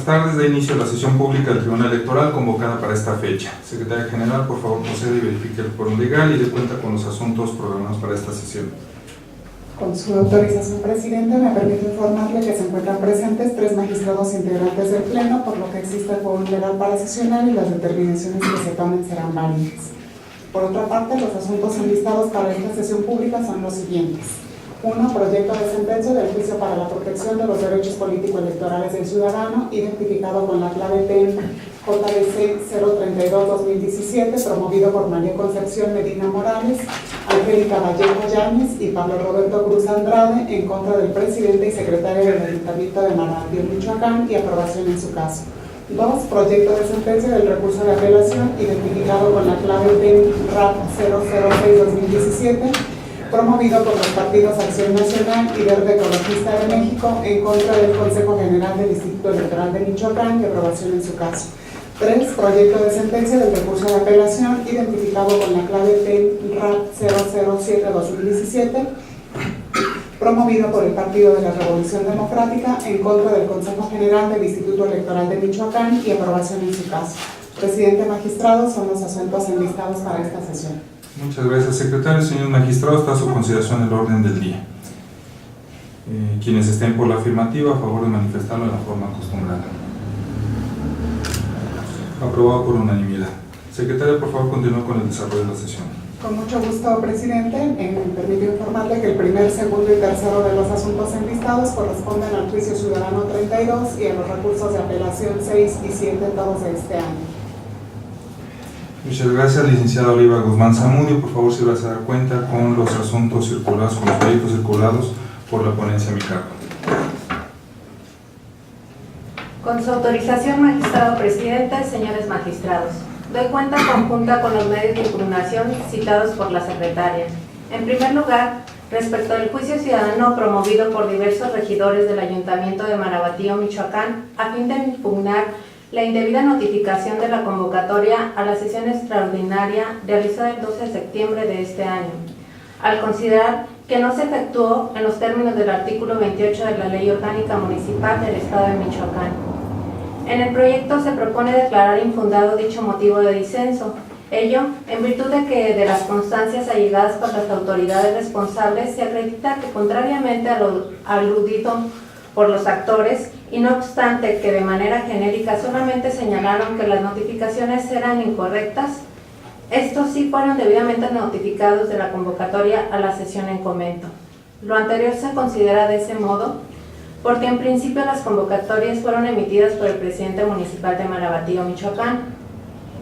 buenas tardes. Da inicio a la sesión pública del Tribunal Electoral convocada para esta fecha. Secretaria General, por favor, procede y verifique el quórum legal y dé cuenta con los asuntos programados para esta sesión. Con su autorización, presidente, me permito informarle que se encuentran presentes 3 magistrados integrantes del Pleno, por lo que existe el quórum legal para sesionar y las determinaciones que se tomen serán válidas. Por otra parte, los asuntos enlistados para esta sesión pública son los siguientes. 1. Proyecto de sentencia del juicio para la protección de los derechos político-electorales del ciudadano, identificado con la clave PEN JDC 032-2017, promovido por María Concepción Medina Morales, Angélica Vallejo Yáñez y Pablo Roberto Cruz Andrade, en contra del presidente y secretario del Ayuntamiento de Marabatío, Michoacán, y aprobación en su caso. 2. Proyecto de sentencia del recurso de apelación, identificado con la clave PEN RAP 006-2017, promovido por los partidos Acción Nacional y Verde Ecologista de México, en contra del Consejo General del Instituto Electoral de Michoacán, y aprobación en su caso. 3. Proyecto de sentencia del recurso de apelación, identificado con la clave PEN RAP 007-2017, promovido por el Partido de la Revolución Democrática, en contra del Consejo General del Instituto Electoral de Michoacán, y aprobación en su caso. Presidente, magistrado, son los asuntos enlistados para esta sesión. Muchas gracias, secretario. Señor magistrado, está a su consideración el orden del día. Quienes estén por la afirmativa, a favor de manifestarlo de la forma acostumbrada. Aprobado por unanimidad. Secretario, por favor, continúe con el desarrollo de la sesión. Con mucho gusto, presidente. Me permito informarle que el primer, segundo y tercero de los asuntos enlistados corresponden al juicio ciudadano 32 y a los recursos de apelación 6 y 7, todos de este año. Muchas gracias, licenciada Oliva Guzmán Zamudio. Por favor, si vas a dar cuenta con los asuntos circulados, con los proyectos circulados por la ponencia a mi cargo. Con su autorización, magistrado presidente, señores magistrados, doy cuenta conjunta con los medios de impugnación citados por la secretaria. En primer lugar, respecto al juicio ciudadano promovido por diversos regidores del Ayuntamiento de Marabatío, Michoacán, a fin de impugnar la indebida notificación de la convocatoria a la sesión extraordinaria realizada el 12 de septiembre de este año, al considerar que no se efectuó en los términos del artículo 28 de la Ley Orgánica Municipal del Estado de Michoacán. En el proyecto se propone declarar infundado dicho motivo de disenso, ello en virtud de que de las constancias allegadas por las autoridades responsables se acredita que, contrariamente a lo aludido por los actores, y no obstante que de manera genérica solamente señalaron que las notificaciones eran incorrectas, estos sí fueron debidamente notificados de la convocatoria a la sesión en comento. Lo anterior se considera de ese modo porque en principio las convocatorias fueron emitidas por el presidente municipal de Marabatío, Michoacán,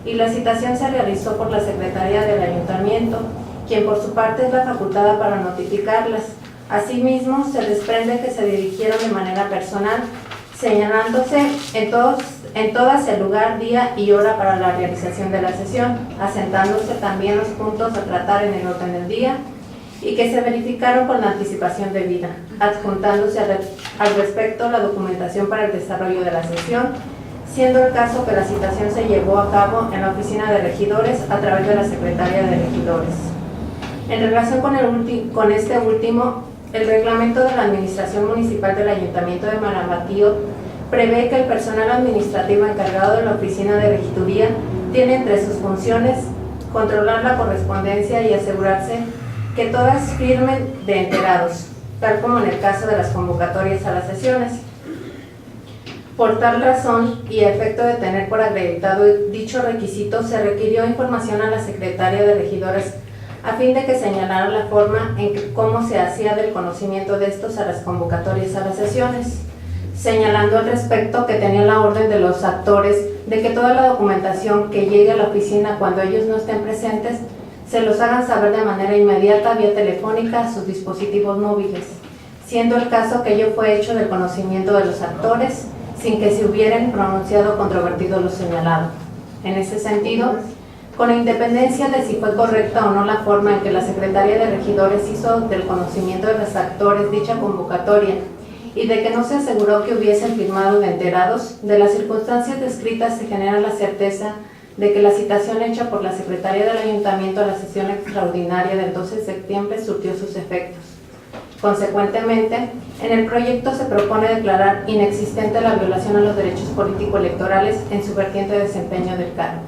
y la citación se realizó por la Secretaría del Ayuntamiento, quien por su parte es la facultada para notificarlas. Asimismo, se desprende que se dirigieron de manera personal, señalándose en todas el lugar, día y hora para la realización de la sesión, asentándose también los puntos a tratar en el orden del día y que se verificaron con la anticipación debida, adjuntándose al respecto la documentación para el desarrollo de la sesión, siendo el caso que la citación se llevó a cabo en la oficina de regidores a través de la Secretaría de Regidores. En relación con este último, el reglamento de la Administración Municipal del Ayuntamiento de Marabatío prevé que el personal administrativo encargado de la oficina de regiduría tiene entre sus funciones controlar la correspondencia y asegurarse que todas firmen de enterados, tal como en el caso de las convocatorias a las sesiones. Por tal razón y a efecto de tener por acreditado dicho requisito, se requirió información a la Secretaría de Regidores a fin de que señalara la forma en cómo se hacía del conocimiento de estos a las convocatorias a las sesiones, señalando al respecto que tenía la orden de los actores de que toda la documentación que llegue a la oficina cuando ellos no estén presentes se los hagan saber de manera inmediata vía telefónica a sus dispositivos móviles, siendo el caso que ello fue hecho del conocimiento de los actores sin que se hubieran pronunciado o controvertido lo señalado. En ese sentido, con independencia de si fue correcta o no la forma en que la Secretaría de Regidores hizo del conocimiento de los actores dicha convocatoria y de que no se aseguró que hubiesen firmado de enterados, de las circunstancias descritas se genera la certeza de que la citación hecha por la Secretaría del Ayuntamiento a la sesión extraordinaria del 12 de septiembre surtió sus efectos. Consecuentemente, en el proyecto se propone declarar inexistente la violación a los derechos político-electorales en su vertiente de desempeño del cargo.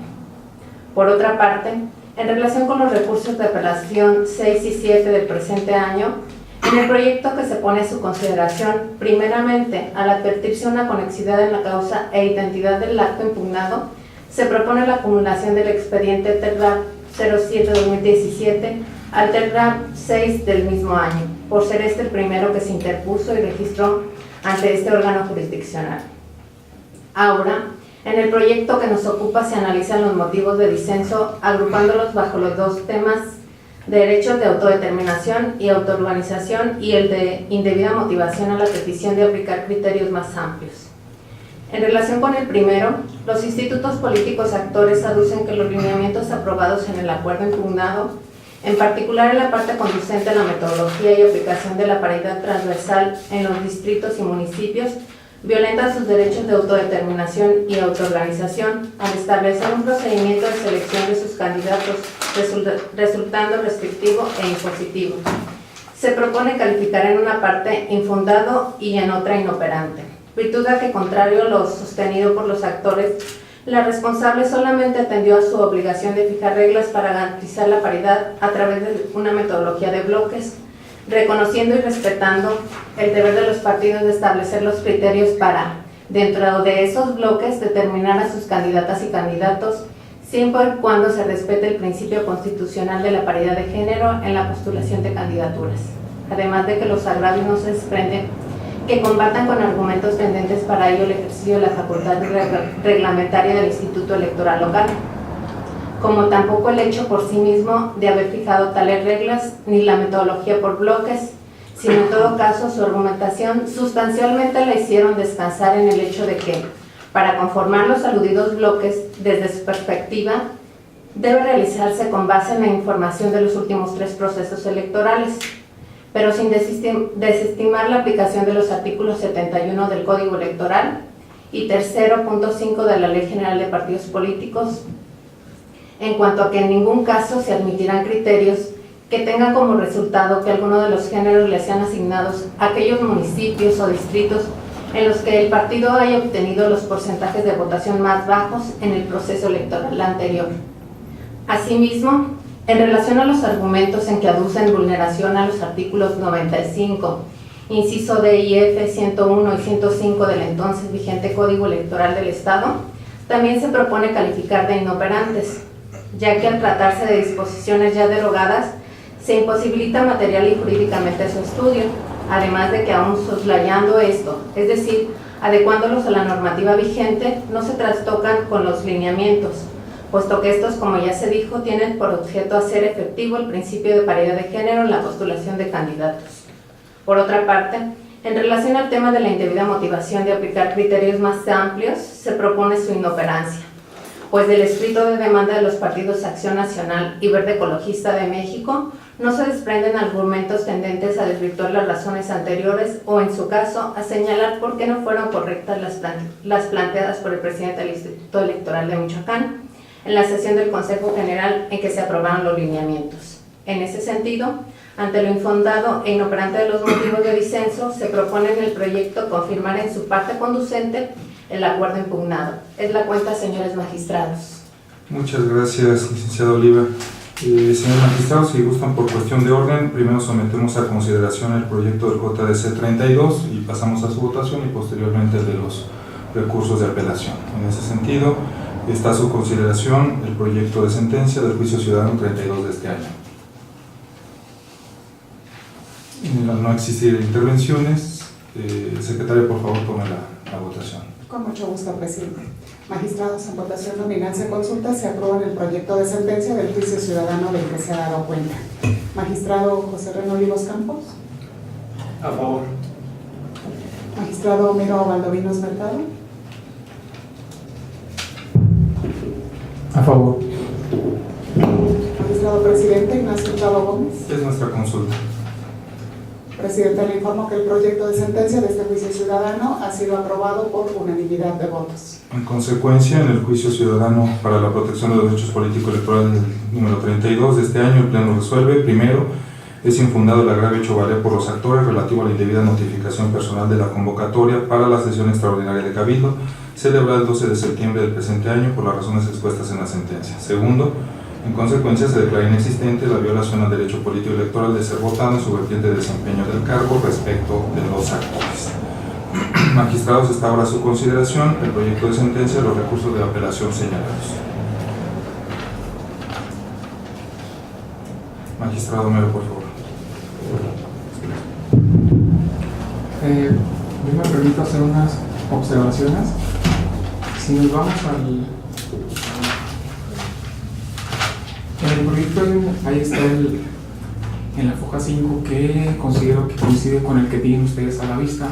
Por otra parte, en relación con los recursos de apelación 6 y 7 del presente año, en el proyecto que se pone a su consideración, primeramente, al advertirse una conexidad en la causa e identidad del acto impugnado, se propone la acumulación del expediente TERRAP 07-2017 al TERRAP 6 del mismo año, por ser este el primero que se interpuso y registró ante este órgano jurisdiccional. Ahora, en el proyecto que nos ocupa se analizan los motivos de disenso, agrupándolos bajo los dos temas: derechos de autodeterminación y autoorganización, y el de indebida motivación a la petición de aplicar criterios más amplios. En relación con el primero, los institutos políticos actores aducen que los lineamientos aprobados en el acuerdo impugnado, en particular en la parte conducente a la metodología y aplicación de la paridad transversal en los distritos y municipios, violentan sus derechos de autodeterminación y autoorganización al establecer un procedimiento de selección de sus candidatos, resultando restrictivo e impositivo. Se propone calificar en una parte infundado y en otra inoperante, virtud a que, contrario a lo sostenido por los actores, la responsable solamente atendió a su obligación de fijar reglas para garantizar la paridad a través de una metodología de bloques, reconociendo y respetando el deber de los partidos de establecer los criterios para, dentro de esos bloques, determinar a sus candidatas y candidatos, siempre y cuando se respete el principio constitucional de la paridad de género en la postulación de candidaturas. Además de que los agravios no se desprenden que combatan con argumentos tendentes para ello el ejercicio de la facultad reglamentaria del Instituto Electoral Local, como tampoco el hecho por sí mismo de haber fijado tales reglas, ni la metodología por bloques, sino en todo caso su argumentación sustancialmente la hicieron descansar en el hecho de que, para conformar los aludidos bloques, desde su perspectiva, debe realizarse con base en la información de los últimos 3 procesos electorales, pero sin desestimar la aplicación de los artículos 71 del Código Electoral y 3.5 de la Ley General de Partidos Políticos, en cuanto a que en ningún caso se admitirán criterios que tengan como resultado que alguno de los géneros le sean asignados a aquellos municipios o distritos en los que el partido haya obtenido los porcentajes de votación más bajos en el proceso electoral anterior. Asimismo, en relación a los argumentos en que aducen vulneración a los artículos 95, inciso D y F, 101 y 105 del entonces vigente Código Electoral del Estado, también se propone calificar de inoperantes, ya que al tratarse de disposiciones ya derogadas, se imposibilita material y jurídicamente su estudio, además de que aún soslayando esto, es decir, adecuándolos a la normativa vigente, no se trastocan con los lineamientos, puesto que estos, como ya se dijo, tienen por objeto hacer efectivo el principio de paridad de género en la postulación de candidatos. Por otra parte, en relación al tema de la indebida motivación de aplicar criterios más amplios, se propone su inoperancia, pues del escrito de demanda de los partidos Acción Nacional y Verde Ecologista de México no se desprenden argumentos tendentes a desvirtuar las razones anteriores o, en su caso, a señalar por qué no fueron correctas las planteadas por el presidente del Instituto Electoral de Michoacán en la sesión del Consejo General en que se aprobaron los lineamientos. En ese sentido, ante lo infundado e inoperante de los motivos de disenso, se propone en el proyecto confirmar en su parte conducente el acuerdo impugnado. Es la cuenta, señores magistrados. Muchas gracias, licenciado Oliva. Señores magistrados, si gustan por cuestión de orden, primero sometemos a consideración el proyecto del JDC 32 y pasamos a su votación y posteriormente el de los recursos de apelación. En ese sentido, está a su consideración el proyecto de sentencia del Juicio Ciudadano 32 de este año. Al no existir intervenciones, secretario, por favor, tome la votación. Con mucho gusto, presidente. Magistrados, en votación nominal se consulta, se aprueba el proyecto de sentencia del Juicio Ciudadano del que se ha dado cuenta. Magistrado José Reno Olivos Campos. A favor. Magistrado Homero Valdovinos Mercado. A favor. Magistrado presidente Ignacio Hurtado Gómez. Es nuestra consulta. Presidente, le informo que el proyecto de sentencia de este juicio ciudadano ha sido aprobado por unanimidad de votos. En consecuencia, en el Juicio Ciudadano para la Protección de los Derechos Político-Electorales número 32 de este año, el Pleno resuelve, primero, Es infundado el agravio hecho valer por los actores relativo a la indebida notificación personal de la convocatoria para la sesión extraordinaria de Cabildo, celebrada el 12 de septiembre del presente año por las razones expuestas en la sentencia. Segundo, en consecuencia se declara inexistente la violación al derecho político electoral de ser votado en su vertiente de desempeño del cargo respecto de los actores. Magistrados, está ahora a su consideración el proyecto de sentencia y los recursos de apelación señalados. Magistrado Mero, por favor. Yo me permito hacer unas observaciones. Si nos vamos en el proyecto, ahí está en la foja 5, que considero que coincide con el que tienen ustedes a la vista,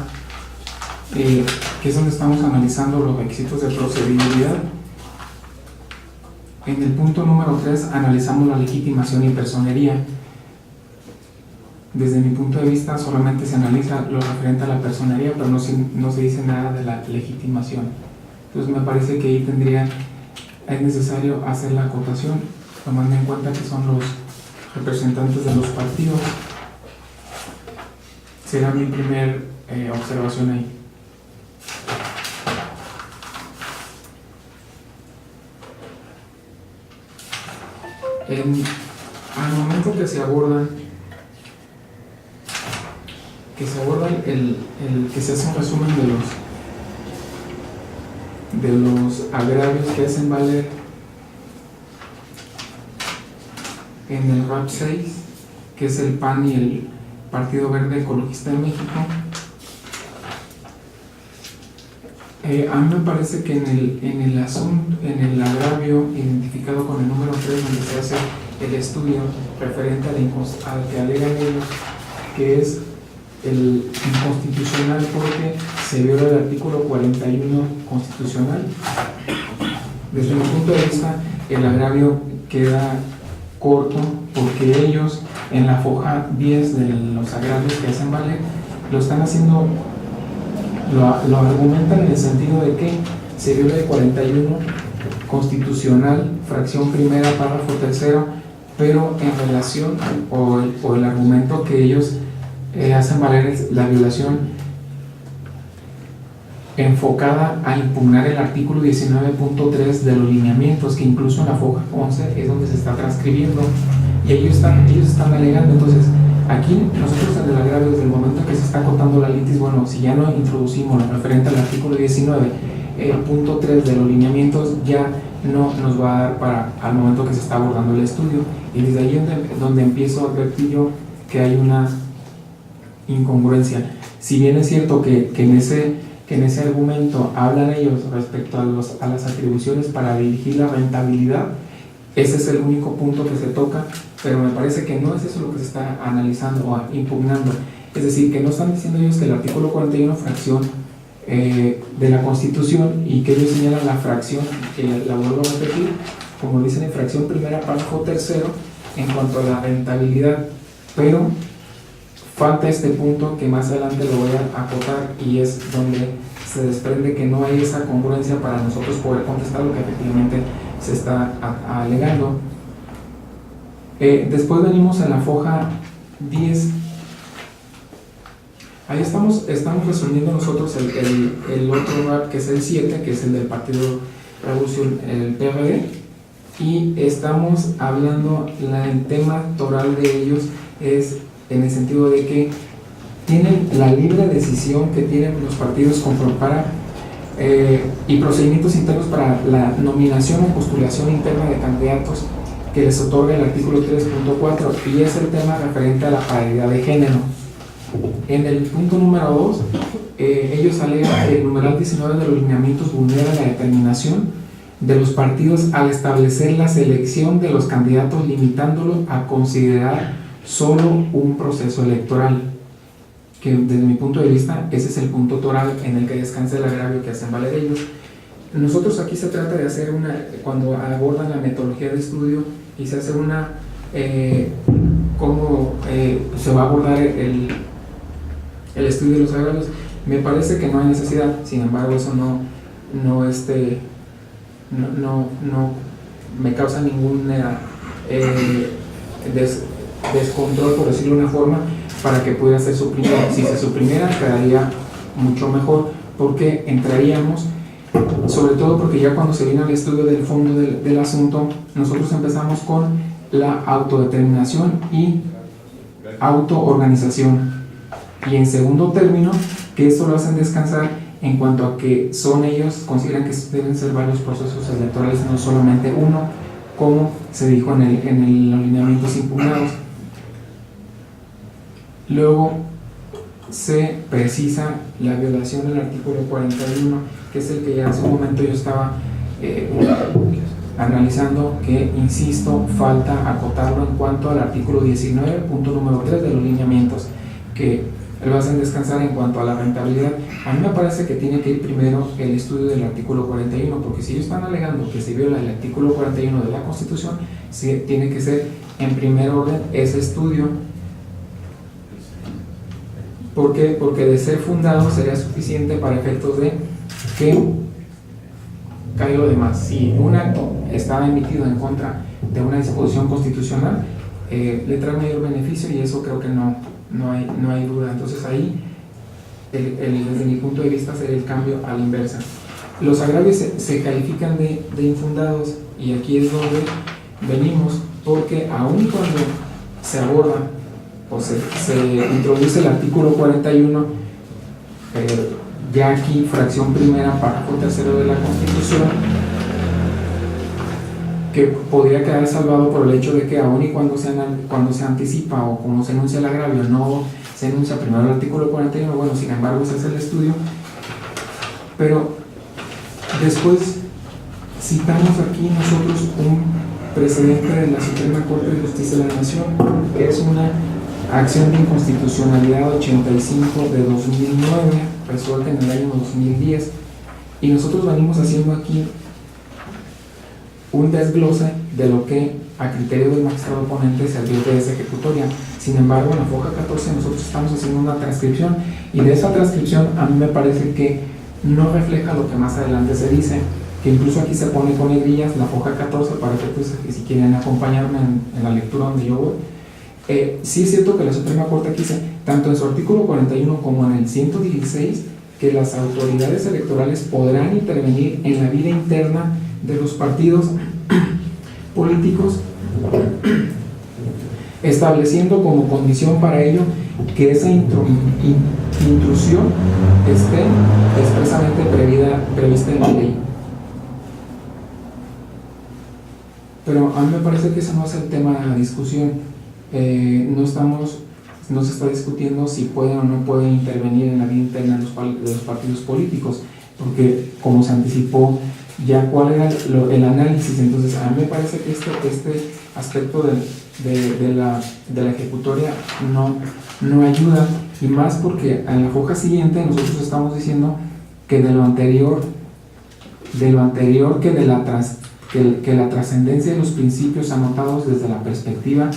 que es donde estamos analizando los requisitos de procedibilidad. En el punto número 3 analizamos la legitimación y personería. Desde mi punto de vista solamente se analiza lo referente a la personería, pero no se dice nada de la legitimación. Entonces me parece que ahí es necesario hacer la acotación, tomando en cuenta que son los representantes de los partidos. Será mi primer observación ahí. Al momento que se abordan que se hace un resumen de los agravios que hacen valer en el RAP 6, que es el PAN y el Partido Verde Ecologista de México. A mí me parece que en el agravio identificado con el número 3, donde se hace el estudio referente al que alegan ellos, que es el inconstitucional porque se viola el artículo 41 constitucional. Desde mi punto de vista, el agravio queda corto porque ellos en la foja 10 de los agravios que hacen valer lo están haciendo, lo argumentan en el sentido de que se viola el 41 constitucional, fracción primera, párrafo tercero, pero en relación o el argumento que ellos hacen valer es la violación enfocada a impugnar el artículo 19.3 de los lineamientos, que incluso en la foja 11 es donde se está transcribiendo, y ellos están alegando. Entonces aquí nosotros en el agravio, desde el momento en que se está acotando la litis, bueno, si ya no introducimos lo referente al artículo 19.3 de los lineamientos, ya no nos va a dar para al momento que se está abordando el estudio, y desde ahí donde empiezo a advertir yo que hay una incongruencia. Si bien es cierto que en ese argumento hablan ellos respecto a las atribuciones para dirigir la rentabilidad, ese es el único punto que se toca, pero me parece que no es eso lo que se está analizando o impugnando. Es decir, que no están diciendo ellos que el artículo 41 fracción de la Constitución, y que ellos señalan la fracción, que la vuelvo a repetir, como dicen en fracción primera, párrafo tercero, en cuanto a la rentabilidad, pero falta este punto que más adelante lo voy a acotar, y es donde se desprende que no hay esa congruencia para nosotros poder contestar lo que efectivamente se está alegando. Después venimos a la foja 10. Ahí estamos resolviendo nosotros el otro RAP, que es el 7, que es el del Partido Revolución, el PRD, y estamos hablando, el tema toral de ellos es en el sentido de que tienen la libre decisión que tienen los partidos y procedimientos internos para la nominación o postulación interna de candidatos que les otorga el artículo 3.4, y es el tema referente a la paridad de género. En el punto número 2, ellos alegan que el numeral 19 de los lineamientos vulnera la determinación de los partidos al establecer la selección de los candidatos, limitándolo a considerar solo un proceso electoral, que desde mi punto de vista ese es el punto toral en el que descansa el agravio que hacen valer ellos. Nosotros aquí se trata de hacer cuando abordan la metodología de estudio y se hace cómo se va a abordar el estudio de los agravios, me parece que no hay necesidad. Sin embargo, eso no me causa ninguna descontrol, por decirlo de una forma, para que pudiera ser suprimido. Si se suprimiera, quedaría mucho mejor, porque entraríamos, sobre todo porque ya cuando se viene al estudio del fondo del asunto, nosotros empezamos con la autodeterminación y autoorganización, y en segundo término, que esto lo hacen descansar en cuanto a que son ellos, consideran que deben ser varios procesos electorales, no solamente uno, como se dijo en los lineamientos impugnados. Luego se precisa la violación del artículo 41, que es el que ya en su momento yo estaba analizando, que, insisto, falta acotarlo en cuanto al artículo 19, punto número 3 de los lineamientos, que lo hacen descansar en cuanto a la rentabilidad. A mí me parece que tiene que ir primero el estudio del artículo 41, porque si ellos están alegando que se viola el artículo 41 de la Constitución, sí, tiene que ser en primer orden ese estudio. ¿Por qué? Porque de ser fundado sería suficiente para efectos de que cae lo demás. Si un acto estaba emitido en contra de una disposición constitucional, le trae mayor beneficio, y eso creo que no hay duda. Entonces ahí, desde mi punto de vista, sería el cambio a la inversa. Los agravios se califican de infundados, y aquí es donde venimos, porque aun cuando se aborda o se introduce el artículo 41, ya aquí fracción primera, párrafo tercero de la Constitución, que podría quedar salvado por el hecho de que aun y cuando se anticipa o como se enuncia el agravio, no se enuncia primero el artículo 41, bueno, sin embargo se hace el estudio, pero después citamos aquí nosotros un precedente de la Suprema Corte de Justicia de la Nación, que es una acción de inconstitucionalidad 85 de 2009, resuelta en el año 2010, y nosotros venimos haciendo aquí un desglose de lo que a criterio del magistrado ponente se advierte de esa ejecutoria. Sin embargo, en la foja 14 nosotros estamos haciendo una transcripción, y de esa transcripción a mí me parece que no refleja lo que más adelante se dice, que incluso aquí se pone con negrillas la foja 14 para que si quieren acompañarme en la lectura donde yo voy. Sí es cierto que la Suprema Corte aquí dice, tanto en su artículo 41 como en el 116, que las autoridades electorales podrán intervenir en la vida interna de los partidos políticos, estableciendo como condición para ello que esa intrusión esté expresamente prevista en la ley. Pero a mí me parece que ese no es el tema de la discusión. No se está discutiendo si pueden o no pueden intervenir en la vida interna de los partidos políticos, porque como se anticipó ya cuál era el análisis. Entonces a mí me parece que este aspecto de la ejecutoria no ayuda, y más porque en la hoja siguiente nosotros estamos diciendo que de lo anterior que la trascendencia de los principios anotados desde la perspectiva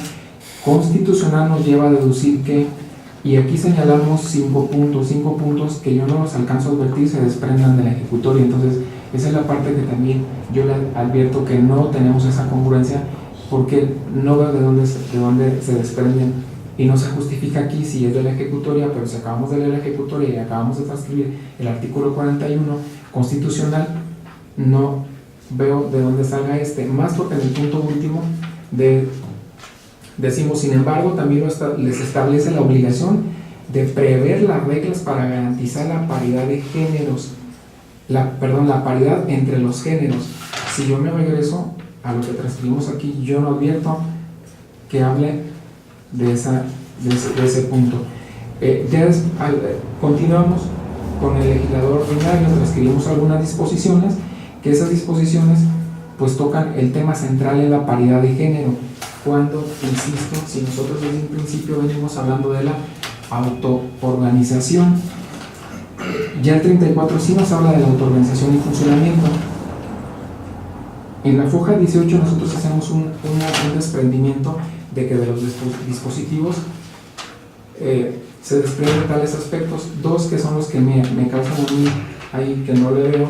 constitucional nos lleva a deducir que, y aquí señalamos 5 puntos que yo no los alcanzo a advertir, se desprendan de la ejecutoria. Entonces esa es la parte que también yo le advierto que no tenemos esa congruencia, porque no veo de dónde se desprenden, y no se justifica aquí si es de la ejecutoria, pero si acabamos de leer la ejecutoria y acabamos de transcribir el artículo 41 constitucional, no veo de dónde salga más porque en el punto último decimos, sin embargo, también les establece la obligación de prever las reglas para garantizar la paridad de géneros, la paridad entre los géneros. Si yo me regreso a lo que transcribimos aquí, yo no advierto que hable de ese punto. Continuamos con el legislador ordinario, transcribimos algunas disposiciones, que esas disposiciones pues tocan el tema central en la paridad de género, cuando, insisto, si nosotros desde un principio venimos hablando de la autoorganización, ya el 34 sí nos habla de la autoorganización y funcionamiento. En la foja 18 nosotros hacemos un desprendimiento de que de los dispositivos se desprenden tales aspectos, dos que son los que me causan a mí ahí que no le veo,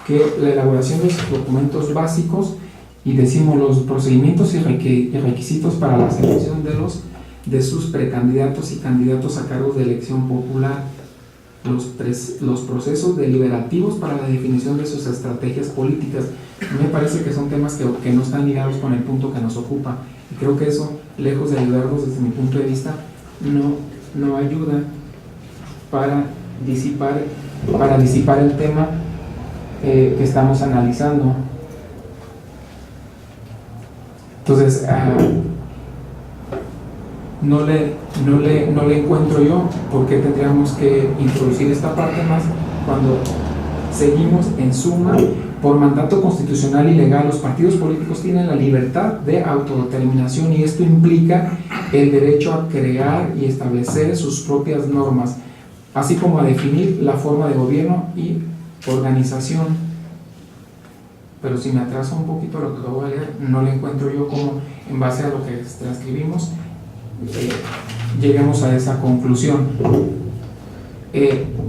que la elaboración de los documentos básicos y decimos los procedimientos y requisitos para la selección de sus precandidatos y candidatos a cargos de elección popular, los procesos deliberativos para la definición de sus estrategias políticas. Me parece que son temas que no están ligados con el punto que nos ocupa, y creo que eso, lejos de ayudarnos desde mi punto de vista, no ayuda para disipar el tema que estamos analizando. Entonces, no le encuentro yo por qué tendríamos que introducir esta parte más cuando seguimos en suma. Por mandato constitucional y legal, los partidos políticos tienen la libertad de autodeterminación, y esto implica el derecho a crear y establecer sus propias normas, así como a definir la forma de gobierno y organización. Pero si me atraso un poquito lo que voy a leer, no le encuentro yo cómo, en base a lo que transcribimos, lleguemos a esa conclusión.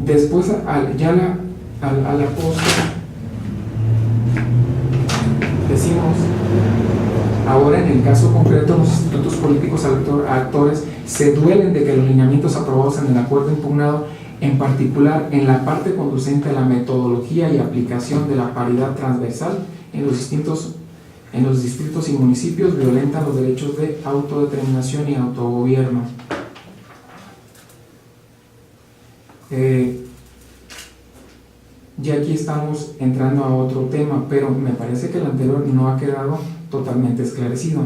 Después, a la postre, decimos, ahora en el caso concreto, los institutos políticos actores se duelen de que los lineamientos aprobados en el acuerdo impugnado, en particular en la parte conducente a la metodología y aplicación de la paridad transversal en los distritos y municipios, violentan los derechos de autodeterminación y autogobierno. Ya aquí estamos entrando a otro tema, pero me parece que el anterior no ha quedado totalmente esclarecido.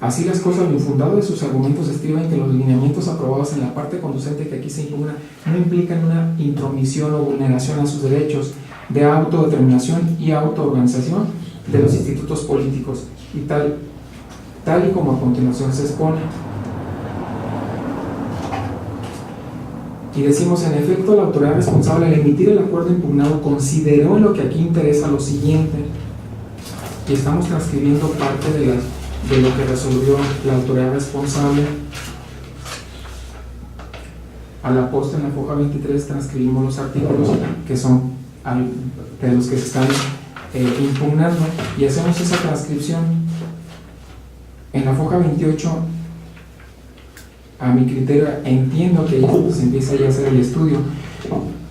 Así las cosas, lo infundado de sus argumentos estriba en que los lineamientos aprobados en la parte conducente que aquí se impugna no implican una intromisión o vulneración a sus derechos de autodeterminación y autoorganización de los institutos políticos, y tal y como a continuación se expone. Y decimos, en efecto, la autoridad responsable al emitir el acuerdo impugnado consideró en lo que aquí interesa lo siguiente, y estamos transcribiendo parte de lo que resolvió la autoridad responsable. A la postre, en la foja 23, transcribimos los artículos que son de los que se están impugnando, y hacemos esa transcripción. En la foja 28, a mi criterio, entiendo que se empieza ya a hacer el estudio.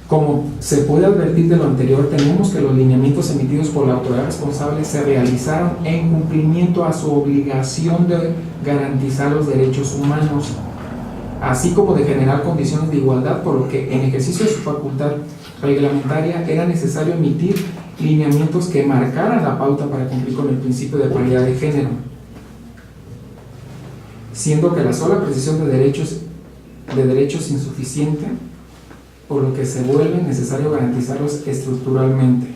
Como se puede advertir de lo anterior, tenemos que los lineamientos emitidos por la autoridad responsable se realizaron en cumplimiento a su obligación de garantizar los derechos humanos, así como de generar condiciones de igualdad, por lo que en ejercicio de su facultad reglamentaria era necesario emitir lineamientos que marcaran la pauta para cumplir con el principio de paridad de género, siendo que la sola precisión de derechos es insuficiente, por lo que se vuelve necesario garantizarlos estructuralmente.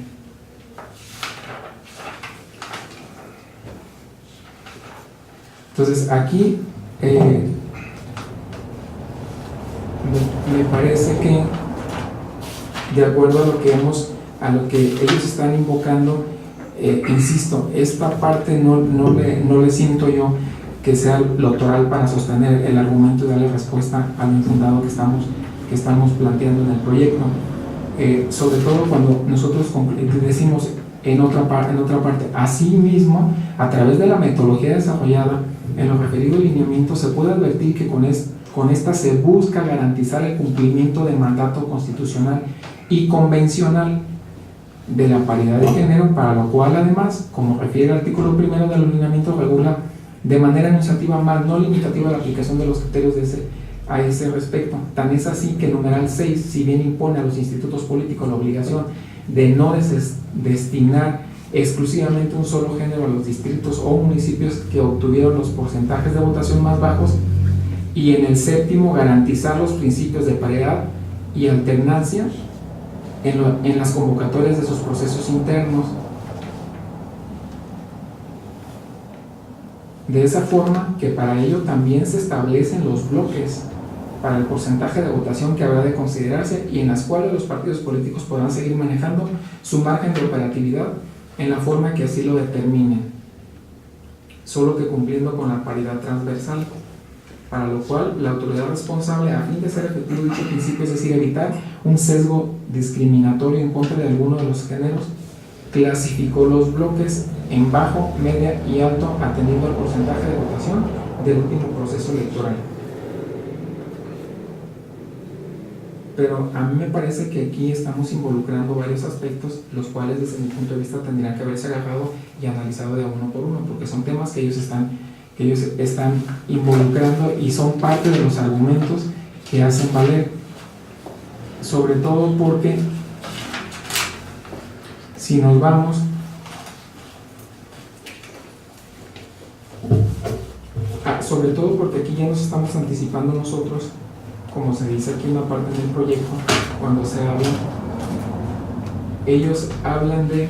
Entonces aquí me parece que, de acuerdo a lo que ellos están invocando, insisto, esta parte no le siento yo que sea lo toral para sostener el argumento y darle respuesta al infundado que estamos planteando en el proyecto, sobre todo cuando nosotros decimos en otra parte, asimismo, a través de la metodología desarrollada en los referidos lineamientos, se puede advertir que con esta se busca garantizar el cumplimiento del mandato constitucional y convencional de la paridad de género, para lo cual además, como refiere el artículo 1 del lineamiento, regula de manera enunciativa más no limitativa la aplicación de los criterios a ese respecto. Tan es así que el numeral 6, si bien impone a los institutos políticos la obligación de no destinar exclusivamente un solo género a los distritos o municipios que obtuvieron los porcentajes de votación más bajos, y en el 7º garantizar los principios de paridad y alternancia en las convocatorias de sus procesos internos. De esa forma que para ello también se establecen los bloques para el porcentaje de votación que habrá de considerarse, y en las cuales los partidos políticos podrán seguir manejando su margen de operatividad en la forma que así lo determinen, solo que cumpliendo con la paridad transversal, para lo cual la autoridad responsable, a fin de ser efectivo dicho principio, es decir, evitar un sesgo discriminatorio en contra de alguno de los géneros, clasificó los bloques en bajo, media y alto, atendiendo al porcentaje de votación del último proceso electoral. Pero a mí me parece que aquí estamos involucrando varios aspectos, los cuales desde mi punto de vista tendrían que haberse agarrado y analizado de uno por uno, porque son temas que ellos están involucrando y son parte de los argumentos que hacen valer, sobre todo porque si nos vamos sobre todo porque aquí ya nos estamos anticipando nosotros, como se dice aquí en una parte del proyecto, cuando se habla, ellos hablan de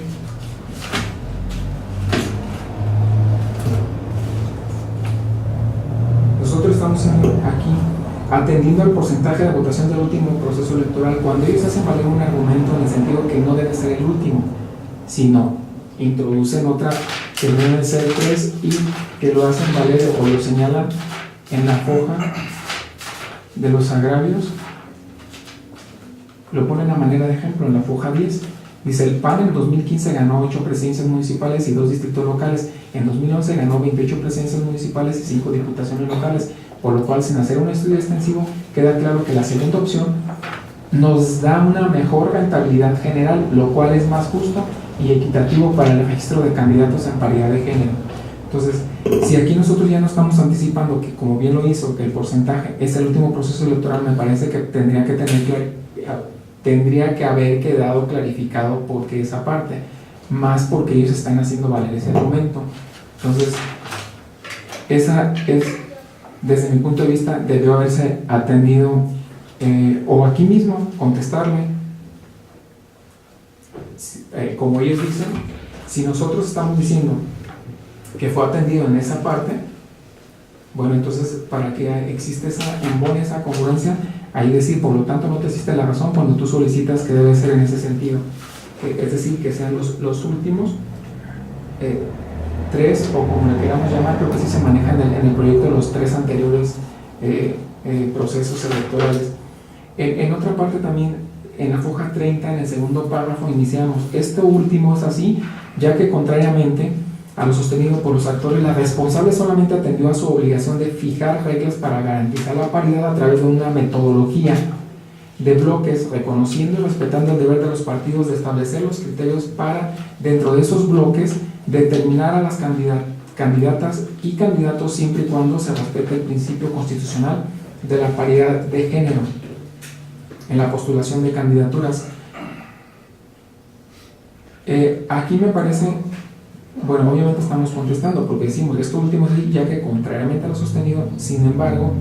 nosotros estamos aquí atendiendo al porcentaje de votación del último proceso electoral, cuando ellos hacen valer un argumento en el sentido que no debe ser el último, sino introducen otra que deben ser 3 y que lo hacen valer o lo señalan en la hoja de los agravios, lo ponen a manera de ejemplo en la hoja 10. Dice: el PAN en 2015 ganó 8 presidencias municipales y 2 distritos locales. En 2011 ganó 28 presidencias municipales y 5 diputaciones locales, por lo cual, sin hacer un estudio extensivo, queda claro que la segunda opción nos da una mejor rentabilidad general, lo cual es más justo y equitativo para el registro de candidatos en paridad de género. Entonces, si aquí nosotros ya no estamos anticipando que, como bien lo hizo, que el porcentaje es el último proceso electoral, me parece que tendría que haber quedado clarificado porque esa parte, más porque ellos están haciendo valer ese argumento. Entonces, esa es, desde mi punto de vista, debió haberse atendido, o aquí mismo contestarle, como ellos dicen. Si nosotros estamos diciendo que fue atendido en esa parte, bueno, entonces para que existe esa congruencia, ahí decir, por lo tanto no te existe la razón cuando tú solicitas que debe ser en ese sentido, es decir, que sean los últimos 3, o como le queramos llamar, creo que sí se maneja en el proyecto de los 3 anteriores procesos electorales. En otra parte también, en la hoja 30, en el segundo párrafo, iniciamos: este último es así, ya que contrariamente a lo sostenido por los actores, la responsable solamente atendió a su obligación de fijar reglas para garantizar la paridad a través de una metodología de bloques, reconociendo y respetando el deber de los partidos de establecer los criterios para, dentro de esos bloques, determinar a las candidatas y candidatos, siempre y cuando se respete el principio constitucional de la paridad de género en la postulación de candidaturas. Aquí me parece, bueno, obviamente estamos contestando porque decimos esto último sí, ya que contrariamente a lo sostenido. Sin embargo,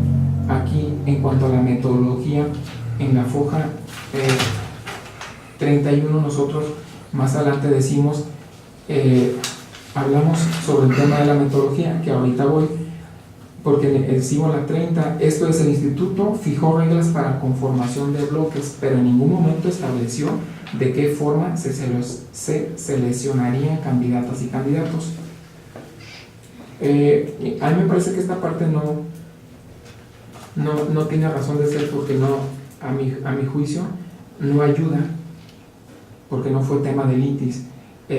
aquí en cuanto a la metodología, en la hoja 31, nosotros más adelante decimos, hablamos sobre el tema de la metodología, que ahorita voy, porque sigo la 30, esto es: el instituto fijó reglas para conformación de bloques, pero en ningún momento estableció de qué forma se seleccionarían candidatas y candidatos. A mí me parece que esta parte no tiene razón de ser, porque no, a mi juicio, no ayuda, porque no fue tema de litis.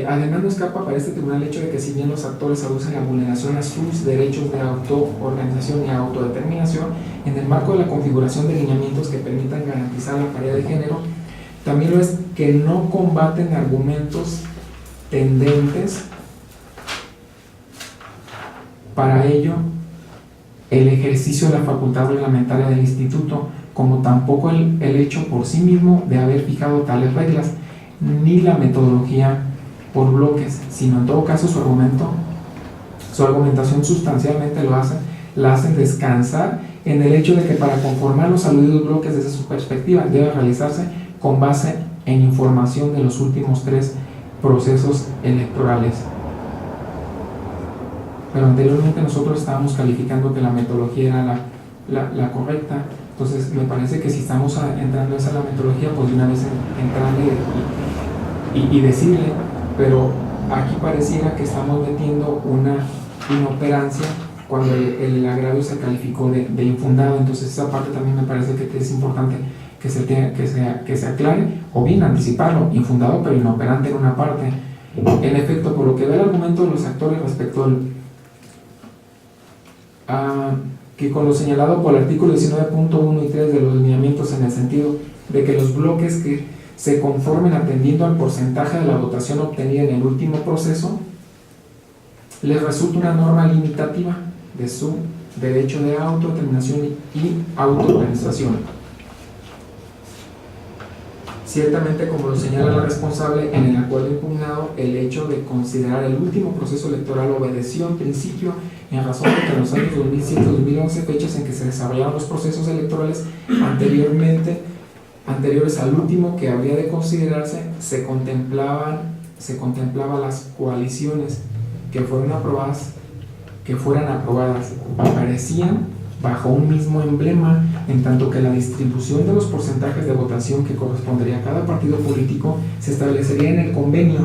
Además, no escapa para este tribunal el hecho de que, si bien los actores aducen la vulneración a sus derechos de autoorganización y autodeterminación en el marco de la configuración de lineamientos que permitan garantizar la paridad de género, también lo es que no combaten argumentos tendentes para ello el ejercicio de la facultad reglamentaria del instituto, como tampoco el hecho por sí mismo de haber fijado tales reglas, ni la metodología por bloques, sino en todo caso su argumentación sustancialmente la hacen descansar en el hecho de que, para conformar los aludidos bloques desde su perspectiva, debe realizarse con base en información de los últimos 3 procesos electorales. Pero anteriormente nosotros estábamos calificando que la metodología era la correcta. Entonces me parece que si estamos entrando a esa la metodología, pues de una vez entrarle y decirle, pero aquí pareciera que estamos metiendo una inoperancia cuando el agravio se calificó de infundado. Entonces esa parte también me parece que es importante que se aclare, o bien anticiparlo: infundado pero inoperante en una parte, En efecto, por lo que ve el argumento de los actores respecto al que con lo señalado por el artículo 19.1 y 3 de los lineamientos, en el sentido de que los bloques que se conformen atendiendo al porcentaje de la votación obtenida en el último proceso, les resulta una norma limitativa de su derecho de autodeterminación y autoorganización. Ciertamente, como lo señala la responsable en el acuerdo impugnado, el hecho de considerar el último proceso electoral obedeció en principio en razón de que en los años 2007 y 2011, fechas en que se desarrollaron los procesos electorales anteriores al último que habría de considerarse, se contemplaba las coaliciones que fueran aprobadas aparecían bajo un mismo emblema, en tanto que la distribución de los porcentajes de votación que correspondería a cada partido político se establecería en el convenio,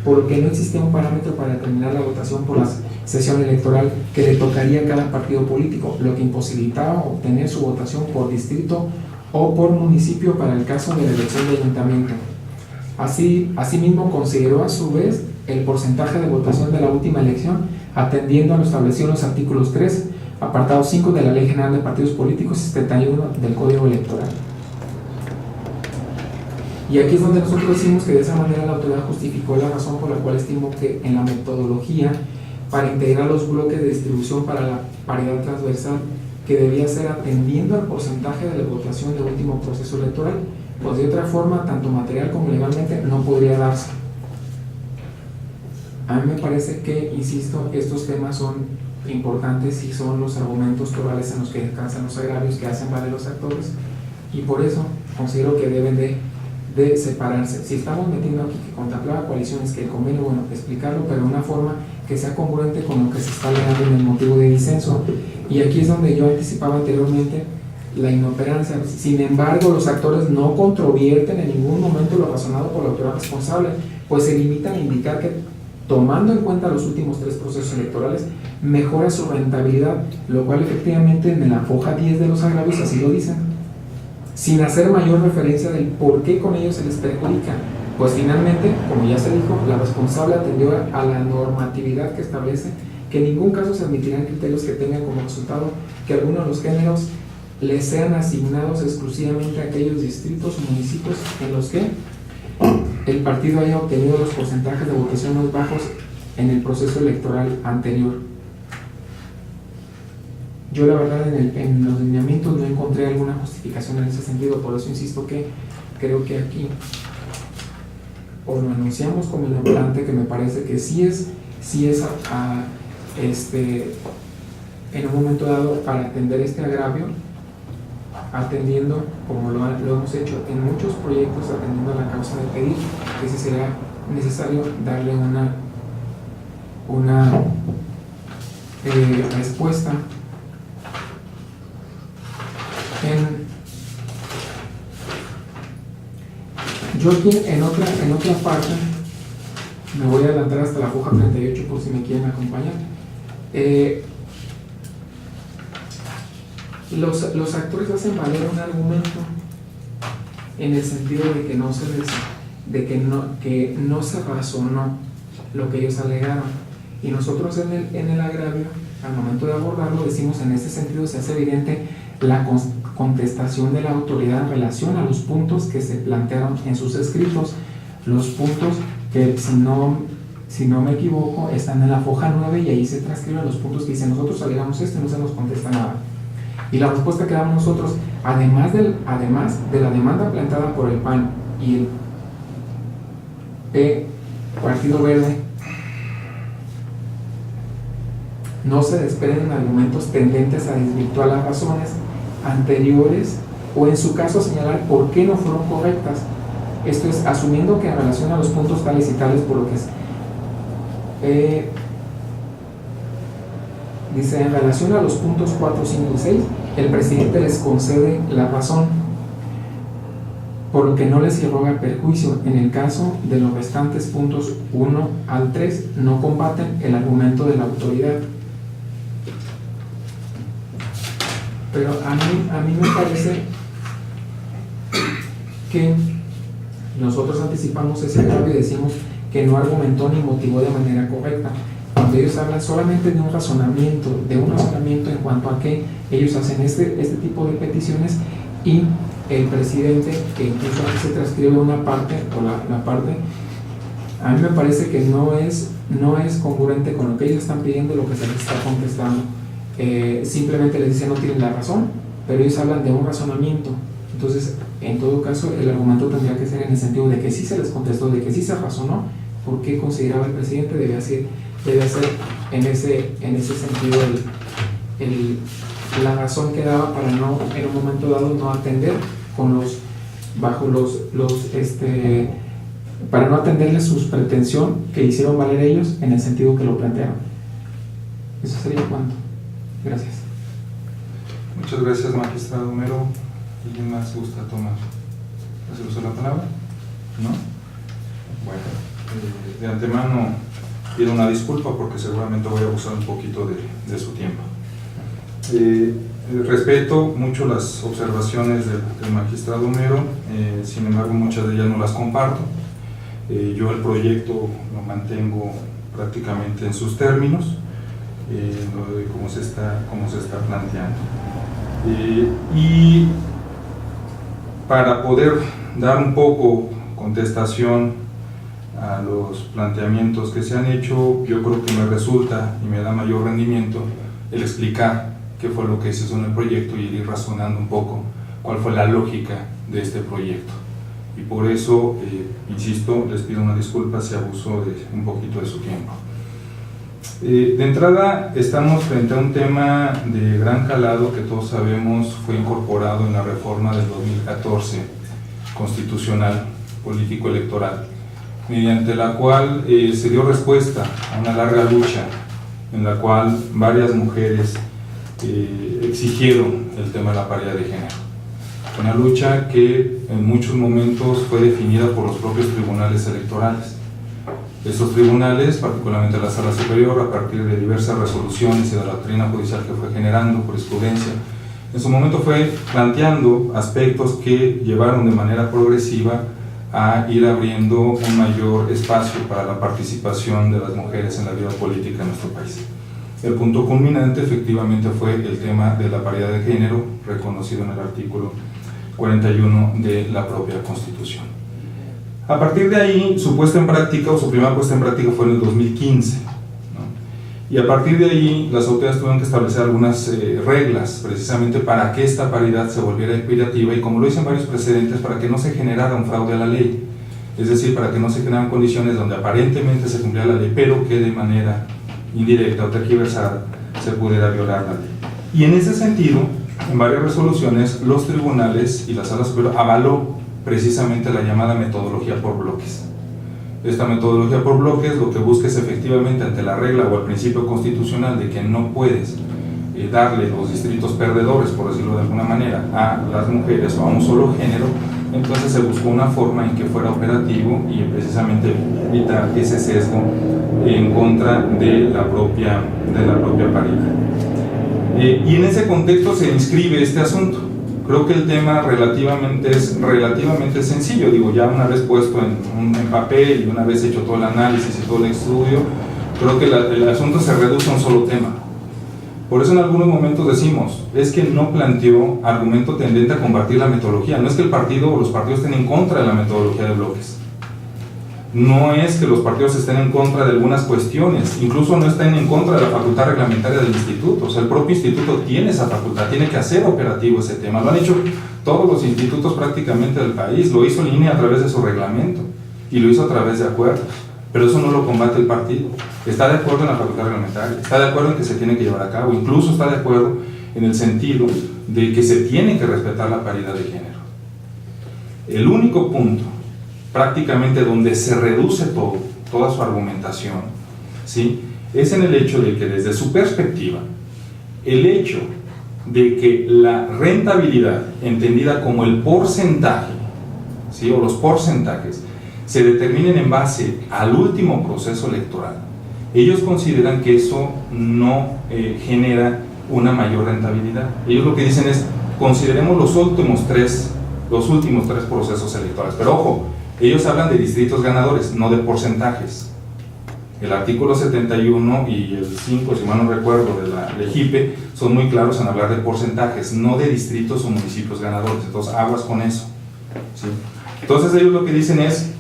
por lo que no existía un parámetro para determinar la votación por la sesión electoral que le tocaría a cada partido político, lo que imposibilitaba obtener su votación por distrito o por municipio para el caso de la elección de ayuntamiento. Asimismo, consideró a su vez el porcentaje de votación de la última elección, atendiendo a lo establecido en los artículos 3, apartado 5 de la Ley General de Partidos Políticos y 71 del Código Electoral. Y aquí es donde nosotros decimos que de esa manera la autoridad justificó la razón por la cual estimó que en la metodología para integrar los bloques de distribución para la paridad transversal, que debía ser atendiendo al porcentaje de la votación del último proceso electoral, pues de otra forma, tanto material como legalmente, no podría darse. A mí me parece que, insisto, estos temas son importantes y son los argumentos totales en los que descansan los agravios que hacen valer los actores, y por eso considero que deben de separarse. Si estamos metiendo aquí que contemplaba coaliciones, que el convenio, bueno, explicarlo, pero de una forma que sea congruente con lo que se está alegando en el motivo de disenso. Y aquí es donde yo anticipaba anteriormente la inoperancia. Sin embargo, los actores no controvierten en ningún momento lo razonado por la autoridad responsable, pues se limitan a indicar que, tomando en cuenta los últimos 3 procesos electorales, mejora su rentabilidad, lo cual efectivamente en la hoja 10 de los agravios así lo dicen, sin hacer mayor referencia del por qué con ellos se les perjudica. Pues finalmente, como ya se dijo, la responsable atendió a la normatividad que establece que en ningún caso se admitirán criterios que tengan como resultado que alguno de los géneros les sean asignados exclusivamente a aquellos distritos o municipios en los que el partido haya obtenido los porcentajes de votación más bajos en el proceso electoral anterior. Yo la verdad en los lineamientos no encontré alguna justificación en ese sentido, por eso insisto que creo que aquí o lo anunciamos como inoperante, que me parece que sí es en un momento dado para atender este agravio, atendiendo, como lo hemos hecho en muchos proyectos, atendiendo a la causa de pedir, que sí será necesario darle una respuesta. Yo aquí en otra parte, me voy a adelantar hasta la hoja 38 por si me quieren acompañar. Los actores hacen valer un argumento en el sentido de que no se razonó lo que ellos alegaron, y nosotros en el agravio, al momento de abordarlo, decimos en ese sentido se hace evidente la contestación de la autoridad en relación a los puntos que se plantearon en sus escritos, los puntos que, si no me equivoco, están en la hoja 9, y ahí se transcriben los puntos que dicen nosotros alegamos esto y no se nos contesta nada. Y la respuesta que damos nosotros, además de la demanda planteada por el PAN y el Partido Verde, no se desprenden argumentos tendentes a desvirtuar las razones anteriores o en su caso señalar por qué no fueron correctas. Esto es, asumiendo que en relación a los puntos tales y tales, por lo que es dice, en relación a los puntos 4, 5 y 6, el presidente les concede la razón, por lo que no les irroga perjuicio. En el caso de los restantes puntos 1 al 3, no combaten el argumento de la autoridad. Pero a mí me parece que nosotros anticipamos ese agravio y decimos que no argumentó ni motivó de manera correcta. Cuando ellos hablan solamente de un razonamiento en cuanto a que ellos hacen este tipo de peticiones, y el presidente, que incluso aquí se transcribe una parte, o la parte, a mí me parece que no es congruente con lo que ellos están pidiendo, lo que se les está contestando. Simplemente les dicen no tienen la razón, pero ellos hablan de un razonamiento. Entonces, en todo caso, el argumento tendría que ser en el sentido de que sí se les contestó, de que sí se razonó, porque consideraba el presidente debe ser en ese sentido la razón que daba para no, en un momento dado, no atender para no atenderles sus pretensión que hicieron valer ellos en el sentido que lo plantearon. Eso sería cuanto. Gracias. Muchas gracias, magistrado Homero. ¿Alguien más gusta tomar? ¿Se usa la palabra? ¿No? Bueno, de antemano pido una disculpa porque seguramente voy a abusar un poquito de su tiempo. Respeto mucho las observaciones del magistrado Homero, sin embargo muchas de ellas no las comparto. Yo el proyecto lo mantengo prácticamente en sus términos, como se está planteando. Y para poder dar un poco contestación a los planteamientos que se han hecho, yo creo que me resulta y me da mayor rendimiento el explicar qué fue lo que se hizo en el proyecto y ir razonando un poco cuál fue la lógica de este proyecto. Y por eso, insisto, les pido una disculpa si abuso un poquito de su tiempo. De entrada, estamos frente a un tema de gran calado que todos sabemos fue incorporado en la reforma del 2014 constitucional, político-electoral, mediante la cual se dio respuesta a una larga lucha en la cual varias mujeres exigieron el tema de la paridad de género. Una lucha que en muchos momentos fue definida por los propios tribunales electorales. Estos tribunales, particularmente la Sala Superior, a partir de diversas resoluciones y de la doctrina judicial que fue generando jurisprudencia, en su momento fue planteando aspectos que llevaron de manera progresiva a ir abriendo un mayor espacio para la participación de las mujeres en la vida política en nuestro país. El punto culminante efectivamente fue el tema de la paridad de género, reconocido en el artículo 41 de la propia Constitución. A partir de ahí, su puesta en práctica, o su primera puesta en práctica fue en el 2015, ¿no? Y a partir de ahí, las autoridades tuvieron que establecer algunas reglas, precisamente para que esta paridad se volviera equitativa, y como lo dicen varios precedentes, para que no se generara un fraude a la ley, es decir, para que no se generaran condiciones donde aparentemente se cumplía la ley, pero que de manera indirecta o tergiversada se pudiera violar la ley. Y en ese sentido, en varias resoluciones, los tribunales y la Sala Superior avaló precisamente la llamada metodología por bloques. Esta metodología por bloques lo que busca es efectivamente, ante la regla o el principio constitucional de que no puedes darle los distritos perdedores, por decirlo de alguna manera, a las mujeres o a un solo género, entonces se buscó una forma en que fuera operativo y precisamente evitar ese sesgo en contra de la propia paridad. Y en ese contexto se inscribe este asunto. Creo que el tema es relativamente sencillo, digo, ya una vez puesto en papel y una vez hecho todo el análisis y todo el estudio, creo que el asunto se reduce a un solo tema. Por eso en algunos momentos decimos, es que no planteó argumento tendente a combatir la metodología, no es que el partido o los partidos estén en contra de la metodología de bloques. No es que los partidos estén en contra de algunas cuestiones, incluso no estén en contra de la facultad reglamentaria del instituto. O sea, el propio instituto tiene esa facultad, tiene que hacer operativo ese tema. Lo han hecho todos los institutos prácticamente del país, lo hizo el INE a través de su reglamento y lo hizo a través de acuerdos, pero eso no lo combate el partido. Está de acuerdo en la facultad reglamentaria, está de acuerdo en que se tiene que llevar a cabo, incluso está de acuerdo en el sentido de que se tiene que respetar la paridad de género. El único punto prácticamente donde se reduce toda su argumentación, ¿sí?, es en el hecho de que desde su perspectiva, el hecho de que la rentabilidad, entendida como el porcentaje, ¿sí?, o los porcentajes, se determinen en base al último proceso electoral, ellos consideran que eso no genera una mayor rentabilidad. Ellos lo que dicen es, consideremos los últimos tres procesos electorales, pero ojo, Ellos hablan de distritos ganadores, no de porcentajes. El artículo 71 y el 5, si mal no recuerdo, de la LEGIPE son muy claros en hablar de porcentajes, no de distritos o municipios ganadores. Entonces, aguas con eso, ¿sí? Entonces, ellos lo que dicen es,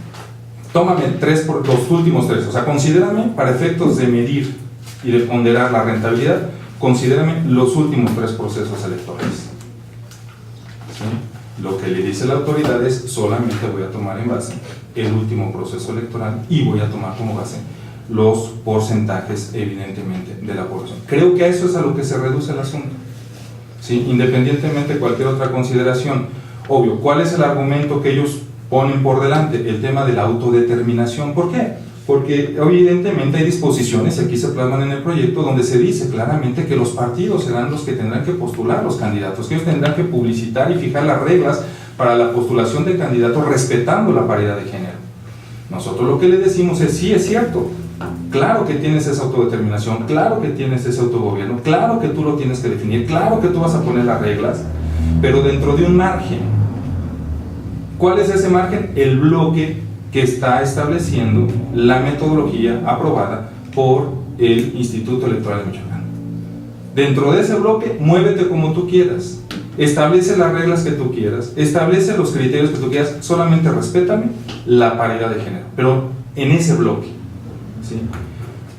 tómame los últimos tres, o sea, considérame para efectos de medir y de ponderar la rentabilidad, considérame los últimos 3 procesos electorales. ¿Sí? Lo que le dice la autoridad es, solamente voy a tomar en base el último proceso electoral y voy a tomar como base los porcentajes, evidentemente, de la población. Creo que a eso es a lo que se reduce el asunto, ¿sí? Independientemente de cualquier otra consideración. Obvio, ¿cuál es el argumento que ellos ponen por delante? El tema de la autodeterminación. ¿Por qué? Porque evidentemente hay disposiciones, y aquí se plasman en el proyecto, donde se dice claramente que los partidos serán los que tendrán que postular los candidatos, que ellos tendrán que publicitar y fijar las reglas para la postulación de candidatos respetando la paridad de género. Nosotros lo que le decimos es, sí, es cierto, claro que tienes esa autodeterminación, claro que tienes ese autogobierno, claro que tú lo tienes que definir, claro que tú vas a poner las reglas, pero dentro de un margen. ¿Cuál es ese margen? El bloque que está estableciendo la metodología aprobada por el Instituto Electoral de Michoacán. Dentro de ese bloque, muévete como tú quieras, establece las reglas que tú quieras, establece los criterios que tú quieras, solamente respétame la paridad de género, pero en ese bloque, ¿sí?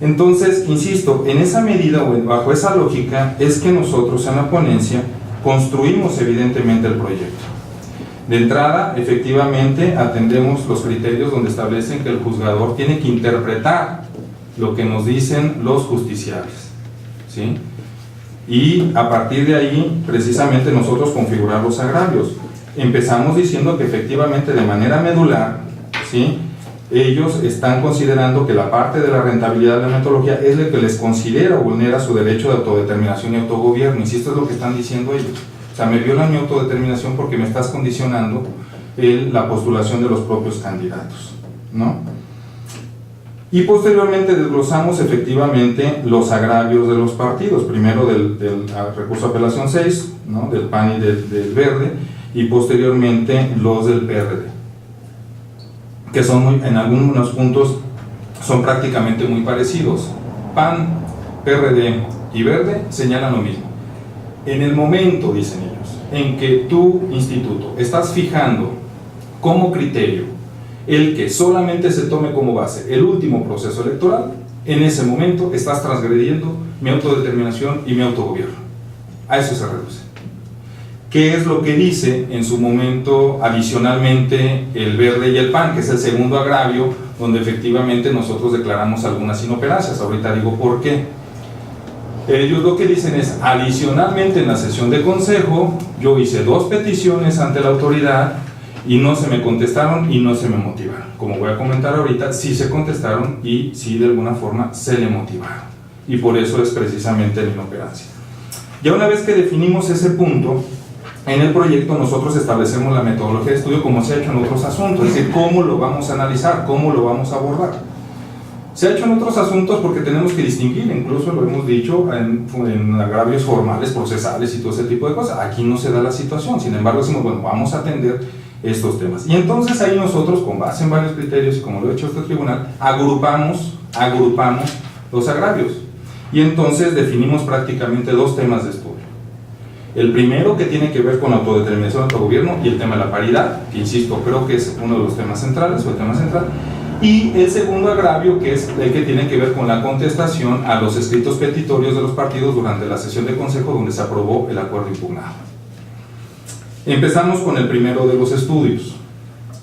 Entonces, insisto, en esa medida o bajo esa lógica es que nosotros en la ponencia construimos evidentemente el proyecto. De entrada, efectivamente, atendemos los criterios donde establecen que el juzgador tiene que interpretar lo que nos dicen los justiciables, ¿sí? Y a partir de ahí, precisamente, nosotros configurar los agravios. Empezamos diciendo que efectivamente, de manera medular, ¿sí?, ellos están considerando que la parte de la rentabilidad de la metodología es lo que les considera o vulnera su derecho de autodeterminación y autogobierno. Insisto, es lo que están diciendo ellos. O sea, me violan mi autodeterminación porque me estás condicionando la postulación de los propios candidatos, ¿no? Y posteriormente desglosamos efectivamente los agravios de los partidos, primero del recurso de apelación 6, ¿no?, del PAN y del Verde, y posteriormente los del PRD, que son en algunos puntos son prácticamente muy parecidos. PAN, PRD y Verde señalan lo mismo. En el momento, dicen ellos, en que tu instituto estás fijando como criterio el que solamente se tome como base el último proceso electoral, en ese momento estás transgrediendo mi autodeterminación y mi autogobierno. A eso se reduce. ¿Qué es lo que dice en su momento adicionalmente el Verde y el PAN? Que es el segundo agravio, donde efectivamente nosotros declaramos algunas inoperancias. Ahorita digo por qué. Ellos lo que dicen es, adicionalmente en la sesión de consejo, yo hice 2 peticiones ante la autoridad y no se me contestaron y no se me motivaron. Como voy a comentar ahorita, sí se contestaron y sí de alguna forma se le motivaron. Y por eso es precisamente la inoperancia. Ya una vez que definimos ese punto, en el proyecto nosotros establecemos la metodología de estudio como se ha hecho en otros asuntos, es decir, cómo lo vamos a analizar, cómo lo vamos a abordar. Se ha hecho en otros asuntos porque tenemos que distinguir, incluso lo hemos dicho, en agravios formales, procesales y todo ese tipo de cosas. Aquí no se da la situación, sin embargo decimos, bueno, vamos a atender estos temas. Y entonces ahí nosotros, con base en varios criterios, y como lo ha hecho este tribunal, agrupamos los agravios. Y entonces definimos prácticamente 2 temas de estudio. El primero, que tiene que ver con la autodeterminación del autogobierno, y el tema de la paridad, que insisto, creo que es uno de los temas centrales, o el tema central. Y el segundo agravio, que es el que tiene que ver con la contestación a los escritos petitorios de los partidos durante la sesión de consejo donde se aprobó el acuerdo impugnado. Empezamos con el primero de los estudios,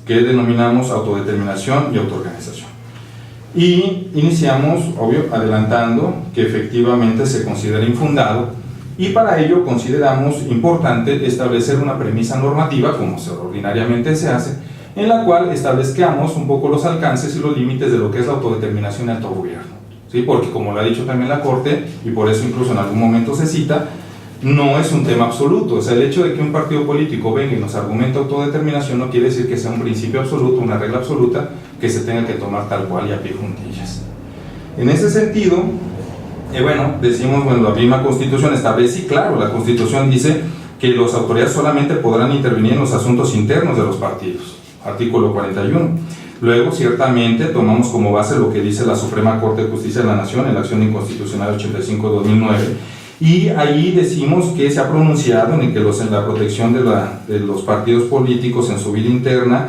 que denominamos autodeterminación y autoorganización. Y iniciamos, obvio, adelantando que efectivamente se considera infundado, y para ello consideramos importante establecer una premisa normativa, como ordinariamente se hace, en la cual establezcamos un poco los alcances y los límites de lo que es la autodeterminación y autogobierno, ¿sí? Porque como lo ha dicho también la Corte, y por eso incluso en algún momento se cita, no es un tema absoluto. O sea, el hecho de que un partido político venga y nos argumente autodeterminación no quiere decir que sea un principio absoluto, una regla absoluta que se tenga que tomar tal cual y a pie juntillas. En ese sentido, decimos, la misma Constitución establece, y claro, la Constitución dice que las autoridades solamente podrán intervenir en los asuntos internos de los partidos. artículo 41. Luego, ciertamente, tomamos como base lo que dice la Suprema Corte de Justicia de la Nación en la acción inconstitucional 85-2009, y ahí decimos que se ha pronunciado en que en la protección de los partidos políticos en su vida interna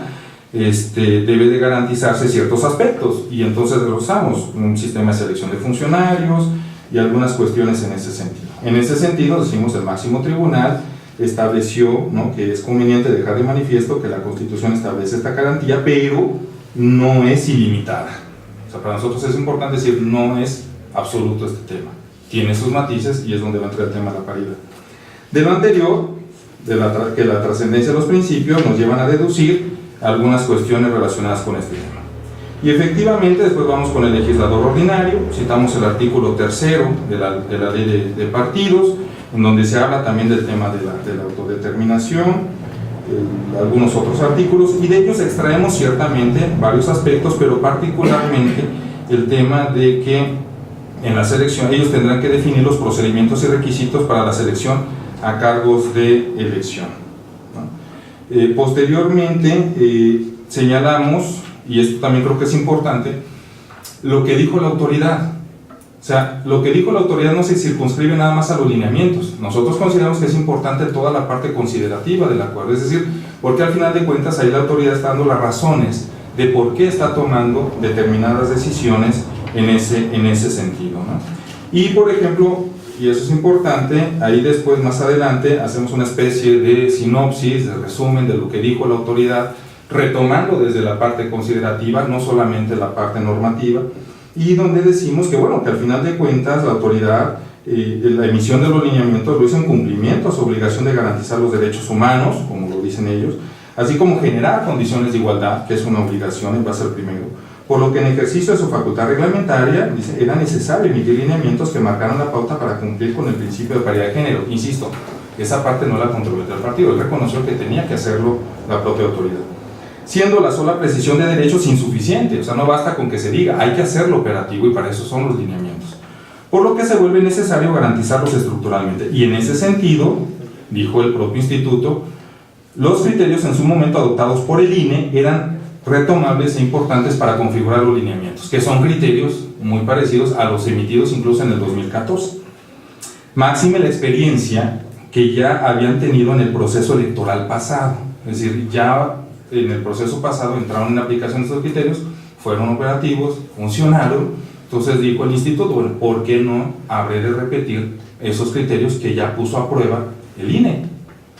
debe de garantizarse ciertos aspectos, y entonces usamos un sistema de selección de funcionarios y algunas cuestiones en ese sentido. En ese sentido, decimos, el máximo tribunal estableció, ¿no?, que es conveniente dejar de manifiesto que la Constitución establece esta garantía, pero no es ilimitada. O sea, para nosotros es importante decir, no es absoluto este tema, tiene sus matices, y es donde va a entrar el tema de la paridad. De lo anterior, que la trascendencia de los principios nos llevan a deducir algunas cuestiones relacionadas con este tema. Y efectivamente, después vamos con el legislador ordinario, citamos el artículo 3 de la ley de partidos, en donde se habla también del tema de la autodeterminación, algunos otros artículos, y de ellos extraemos ciertamente varios aspectos, pero particularmente el tema de que en la selección ellos tendrán que definir los procedimientos y requisitos para la selección a cargos de elección, ¿no? Posteriormente señalamos, y esto también creo que es importante, lo que dijo la autoridad. O sea, lo que dijo la autoridad no se circunscribe nada más a los lineamientos. Nosotros consideramos que es importante toda la parte considerativa del acuerdo, es decir, porque al final de cuentas ahí la autoridad está dando las razones de por qué está tomando determinadas decisiones en ese sentido, ¿no? Y por ejemplo, y eso es importante, ahí después más adelante hacemos una especie de sinopsis, de resumen de lo que dijo la autoridad, retomando desde la parte considerativa, no solamente la parte normativa, y donde decimos que, bueno, que al final de cuentas la autoridad, la emisión de los lineamientos lo hizo en cumplimiento a su obligación de garantizar los derechos humanos, como lo dicen ellos, así como generar condiciones de igualdad, que es una obligación en base al primero, por lo que en ejercicio de su facultad reglamentaria, dice, era necesario emitir lineamientos que marcaran la pauta para cumplir con el principio de paridad de género. Insisto, esa parte no la controló el partido, él reconoció que tenía que hacerlo la propia autoridad, siendo la sola precisión de derechos insuficiente. O sea, no basta con que se diga, hay que hacerlo operativo, y para eso son los lineamientos, por lo que se vuelve necesario garantizarlos estructuralmente. Y en ese sentido, dijo el propio instituto, los criterios en su momento adoptados por el INE eran retomables e importantes para configurar los lineamientos, que son criterios muy parecidos a los emitidos incluso en el 2014. Máxime la experiencia que ya habían tenido en el proceso electoral pasado, es decir, ya en el proceso pasado entraron en aplicación de estos criterios, fueron operativos, funcionaron. Entonces dijo el instituto, bueno, ¿por qué no habré de repetir esos criterios que ya puso a prueba el INE?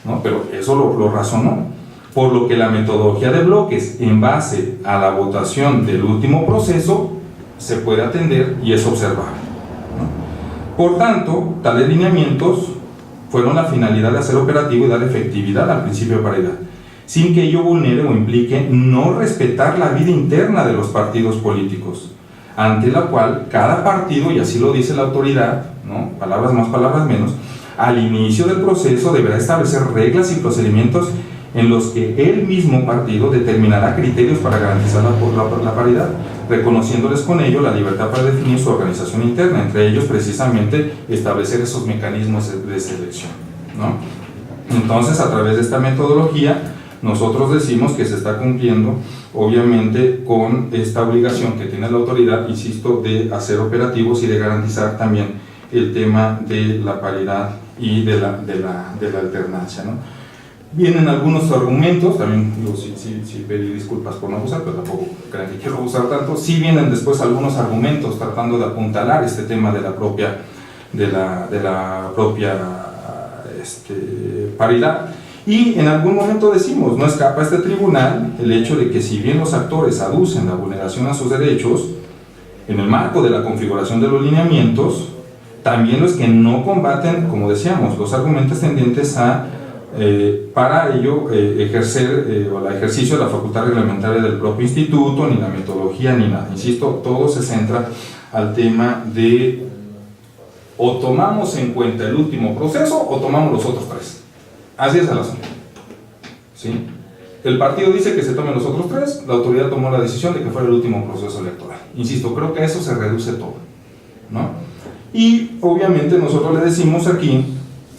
¿No? Pero eso lo razonó, por lo que la metodología de bloques en base a la votación del último proceso se puede atender y es observable, ¿no? Por tanto, tales lineamientos fueron la finalidad de hacer operativo y dar efectividad al principio de paridad, sin que ello vulnere o implique no respetar la vida interna de los partidos políticos, ante la cual cada partido, y así lo dice la autoridad, ¿no?, palabras más, palabras menos, al inicio del proceso deberá establecer reglas y procedimientos en los que el mismo partido determinará criterios para garantizar la paridad, reconociéndoles con ello la libertad para definir su organización interna, entre ellos precisamente establecer esos mecanismos de selección, ¿no? Entonces, a través de esta metodología, nosotros decimos que se está cumpliendo, obviamente, con esta obligación que tiene la autoridad, insisto, de hacer operativos y de garantizar también el tema de la paridad y de la alternancia, ¿no? Vienen algunos argumentos, también yo sí pedí disculpas por no abusar, pero tampoco crean que quiero abusar tanto. Sí vienen después algunos argumentos tratando de apuntalar este tema de la propia paridad. Y en algún momento decimos, no escapa a este tribunal el hecho de que si bien los actores aducen la vulneración a sus derechos, en el marco de la configuración de los lineamientos, también los que no combaten, como decíamos, los argumentos tendientes a para ello ejercer o el ejercicio de la facultad reglamentaria del propio instituto, ni la metodología, ni nada. Insisto, todo se centra al tema de o tomamos en cuenta el último proceso o tomamos los otros tres. Así es el asunto, ¿sí? El partido dice que se tomen los otros tres, la autoridad tomó la decisión de que fuera el último proceso electoral. Insisto, creo que a eso se reduce todo, ¿no? Y obviamente nosotros le decimos aquí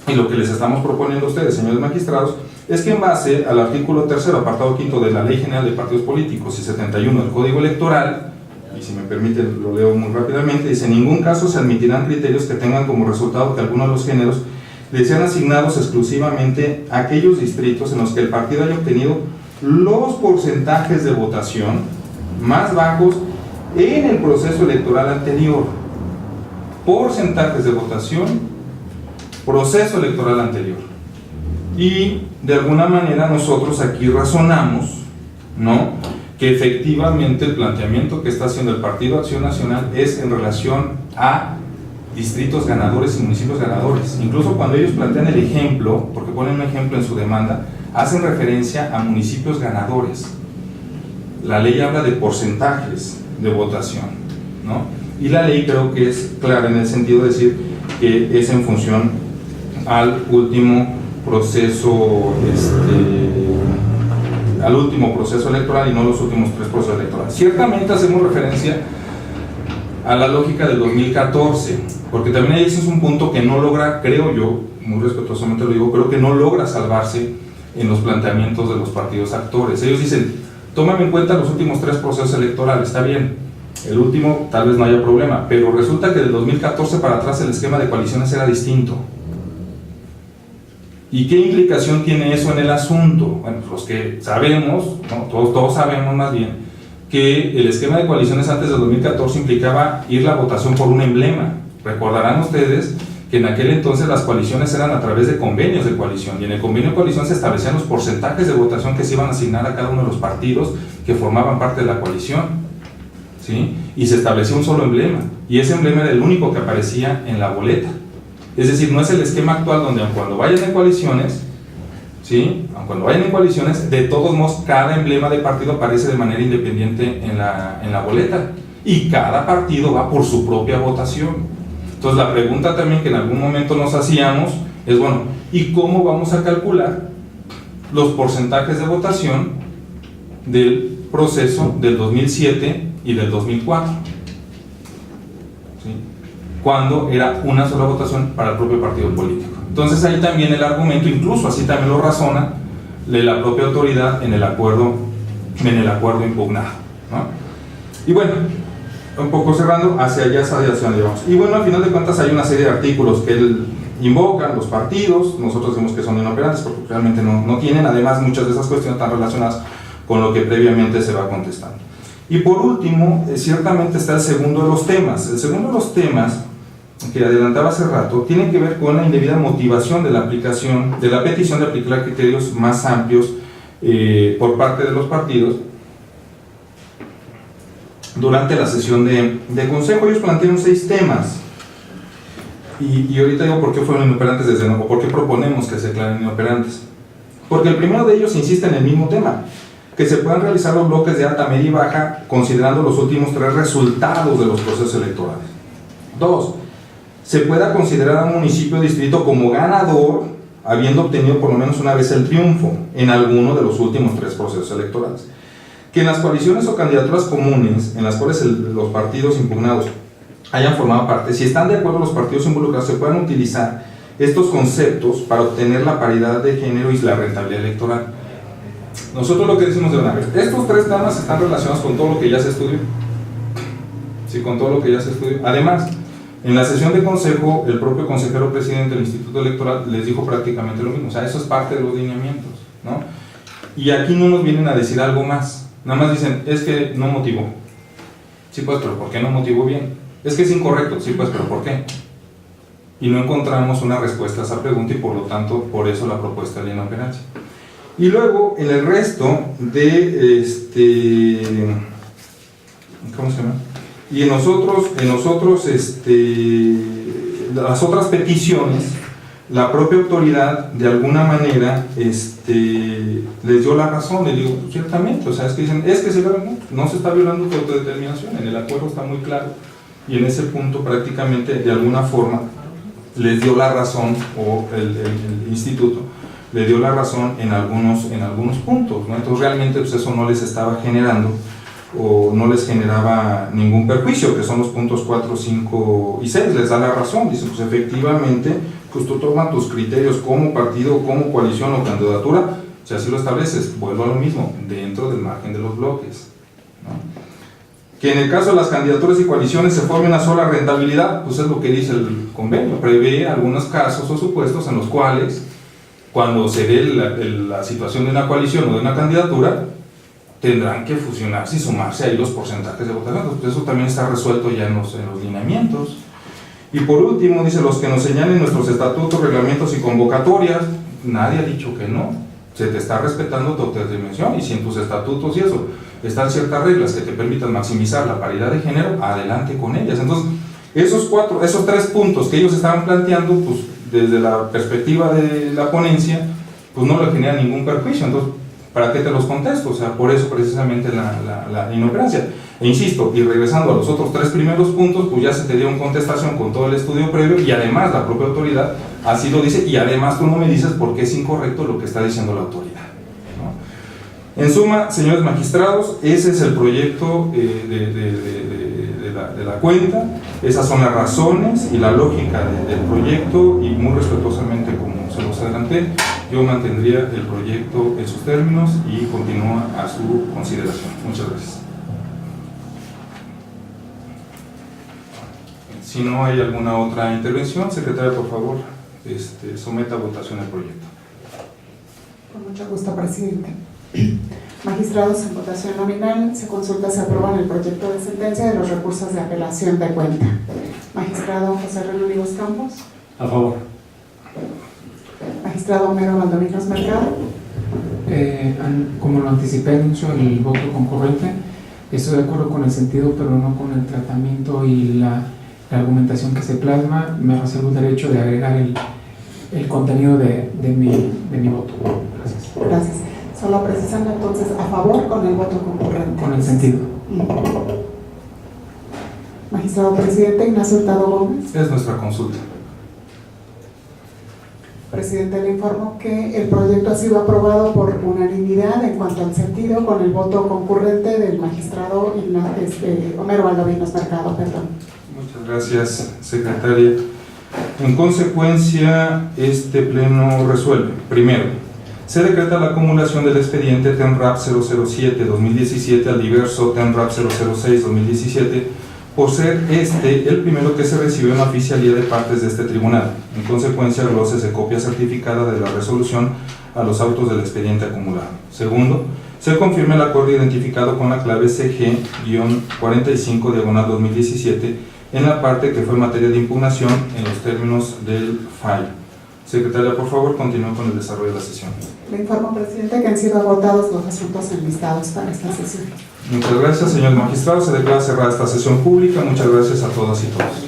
y lo que les estamos proponiendo a ustedes, señores magistrados, es que en base al artículo 3, apartado 5 de la Ley General de Partidos Políticos y 71 del Código Electoral, y si me permiten lo leo muy rápidamente, dice: en ningún caso se admitirán criterios que tengan como resultado que alguno de los géneros les sean asignados exclusivamente a aquellos distritos en los que el partido haya obtenido los porcentajes de votación más bajos en el proceso electoral anterior. Porcentajes de votación, proceso electoral anterior. Y de alguna manera nosotros aquí razonamos, ¿no?, que efectivamente el planteamiento que está haciendo el Partido Acción Nacional es en relación a distritos ganadores y municipios ganadores. Incluso cuando ellos plantean el ejemplo, porque ponen un ejemplo en su demanda, hacen referencia a municipios ganadores. La ley habla de porcentajes de votación, ¿no? Y la ley creo que es clara en el sentido de decir que es en función al último proceso electoral y no los últimos 3 procesos electorales. Ciertamente hacemos referencia a la lógica del 2014, porque también ahí ese es un punto que no logra, creo yo, muy respetuosamente lo digo, creo que no logra salvarse en los planteamientos de los partidos actores. Ellos dicen: tómame en cuenta los últimos 3 procesos electorales, está bien, el último tal vez no haya problema, pero resulta que del 2014 para atrás el esquema de coaliciones era distinto. ¿Y qué implicación tiene eso en el asunto? Bueno, pues los que sabemos, ¿no?, todos sabemos más bien, que el esquema de coaliciones antes del 2014 implicaba ir la votación por un emblema. Recordarán ustedes que en aquel entonces las coaliciones eran a través de convenios de coalición, y en el convenio de coalición se establecían los porcentajes de votación que se iban a asignar a cada uno de los partidos que formaban parte de la coalición, ¿sí? Y se establecía un solo emblema, y ese emblema era el único que aparecía en la boleta. Es decir, no es el esquema actual donde aun cuando vayan en coaliciones, ¿sí?, aun cuando vayan en coaliciones, de todos modos cada emblema de partido aparece de manera independiente en la boleta, y cada partido va por su propia votación. Entonces la pregunta también que en algún momento nos hacíamos es: bueno, ¿y cómo vamos a calcular los porcentajes de votación del proceso del 2007 y del 2004? ¿Sí? Cuando era una sola votación para el propio partido político. Entonces ahí también el argumento, incluso así también lo razona la propia autoridad en el acuerdo impugnado, ¿no? Y bueno, un poco cerrando, hacia allá donde vamos. Y bueno, al final de cuentas hay una serie de artículos que él invoca, los partidos, nosotros decimos que son inoperantes porque realmente no tienen, además muchas de esas cuestiones están relacionadas con lo que previamente se va contestando. Y por último, ciertamente está el segundo de los temas. El segundo de los temas que adelantaba hace rato tiene que ver con la indebida motivación de la aplicación, de la petición de aplicar criterios más amplios por parte de los partidos durante la sesión de consejo. Ellos plantearon 6 temas y ahorita digo por qué fueron inoperantes desde nuevo, por qué proponemos que se declaren inoperantes. Porque el primero de ellos insiste en el mismo tema: que se puedan realizar los bloques de alta, media y baja considerando los últimos 3 resultados de los procesos electorales. 2. Se pueda considerar a un municipio o distrito como ganador habiendo obtenido por lo menos una vez el triunfo en alguno de los últimos 3 procesos electorales. Que en las coaliciones o candidaturas comunes en las cuales los partidos impugnados hayan formado parte, si están de acuerdo los partidos involucrados, se puedan utilizar estos conceptos para obtener la paridad de género y la rentabilidad electoral. Nosotros lo que decimos de una vez: estos 3 temas están relacionados con todo lo que ya se estudió. Sí, con todo lo que ya se estudió. Además, en la sesión de consejo, el propio consejero presidente del Instituto Electoral les dijo prácticamente lo mismo. O sea, eso es parte de los lineamientos, ¿no? Y aquí no nos vienen a decir algo más. Nada más dicen: es que no motivó. Sí, pues, pero ¿por qué no motivó bien? Es que es incorrecto. Sí, pues, pero ¿por qué? Y no encontramos una respuesta a esa pregunta y por lo tanto, por eso la propuesta de inoperancia. Y luego, en el resto de ¿cómo se llama? Y en nosotros las otras peticiones, la propia autoridad de alguna manera les dio la razón. Le digo: pues, ciertamente, o sea, es que dicen, no se está violando tu autodeterminación, en el acuerdo está muy claro, y en ese punto prácticamente de alguna forma les dio la razón, o el instituto le dio la razón en algunos puntos, ¿no? Entonces realmente pues eso no les estaba generando o no les generaba ningún perjuicio, que son los puntos 4, 5 y 6, les da la razón, dicen: pues efectivamente pues tú tomas tus criterios como partido, como coalición o candidatura, si así lo estableces, vuelvo a lo mismo, dentro del margen de los bloques, ¿no? Que en el caso de las candidaturas y coaliciones se forme una sola rentabilidad, pues es lo que dice el convenio, prevé algunos casos o supuestos en los cuales, cuando se dé la situación de una coalición o de una candidatura, tendrán que fusionarse y sumarse ahí los porcentajes de votación. Entonces, eso también está resuelto ya en los lineamientos. Y por último, dice, los que nos señalen nuestros estatutos, reglamentos y convocatorias, nadie ha dicho que no, se te está respetando tu autodeterminación, y si en tus estatutos y eso están ciertas reglas que te permitan maximizar la paridad de género, adelante con ellas. Entonces, esos 3 puntos que ellos estaban planteando, pues desde la perspectiva de la ponencia, pues no le genera ningún perjuicio. Entonces, ¿para qué te los contesto? O sea, por eso precisamente la inoperancia. E insisto, y regresando a los otros 3 primeros puntos, pues ya se te dio una contestación con todo el estudio previo, y además la propia autoridad así lo dice, y además tú no me dices por qué es incorrecto lo que está diciendo la autoridad, ¿no? En suma, señores magistrados, ese es el proyecto de la cuenta, esas son las razones y la lógica del proyecto, y muy respetuosamente, como se los adelanté, yo mantendría el proyecto en sus términos y continúa a su consideración. Muchas gracias. Si no hay alguna otra intervención, secretaria, por favor, someta a votación el proyecto. Con mucho gusto, presidente. Magistrados, en votación nominal, se consulta si aprueban el proyecto de sentencia de los recursos de apelación de cuenta. Magistrado José René Olivos Campos. A favor. Magistrado Homero Valdominos Mercado. Como lo anticipé, anuncio el voto concurrente. Estoy de acuerdo con el sentido, pero no con el tratamiento y la argumentación que se plasma. Me reservo el derecho de agregar el contenido de mi voto. Gracias. Gracias. Solo precisando entonces a favor con el voto concurrente. Con el sentido. Magistrado presidente Ignacio Hurtado Gómez. Es nuestra consulta. Presidente, le informo que el proyecto ha sido aprobado por unanimidad en cuanto al sentido, con el voto concurrente del magistrado Homero Valdominos Mercado. Perdón. Muchas gracias, secretaria. En consecuencia, este pleno resuelve. Primero, se decreta la acumulación del expediente TENRAP 007-2017 al diverso TENRAP 006-2017 por ser el primero que se recibió en la oficialía de partes de este tribunal. En consecuencia, gloses de copia certificada de la resolución a los autos del expediente acumulado. Segundo, se confirma el acuerdo identificado con la clave CG-45/2017 en la parte que fue materia de impugnación en los términos del fallo. Secretaria, por favor, continúe con el desarrollo de la sesión. Le informo, presidente, que han sido agotados los asuntos enlistados para esta sesión. Muchas gracias, señor magistrado. Se declara cerrada esta sesión pública. Muchas gracias a todas y todos.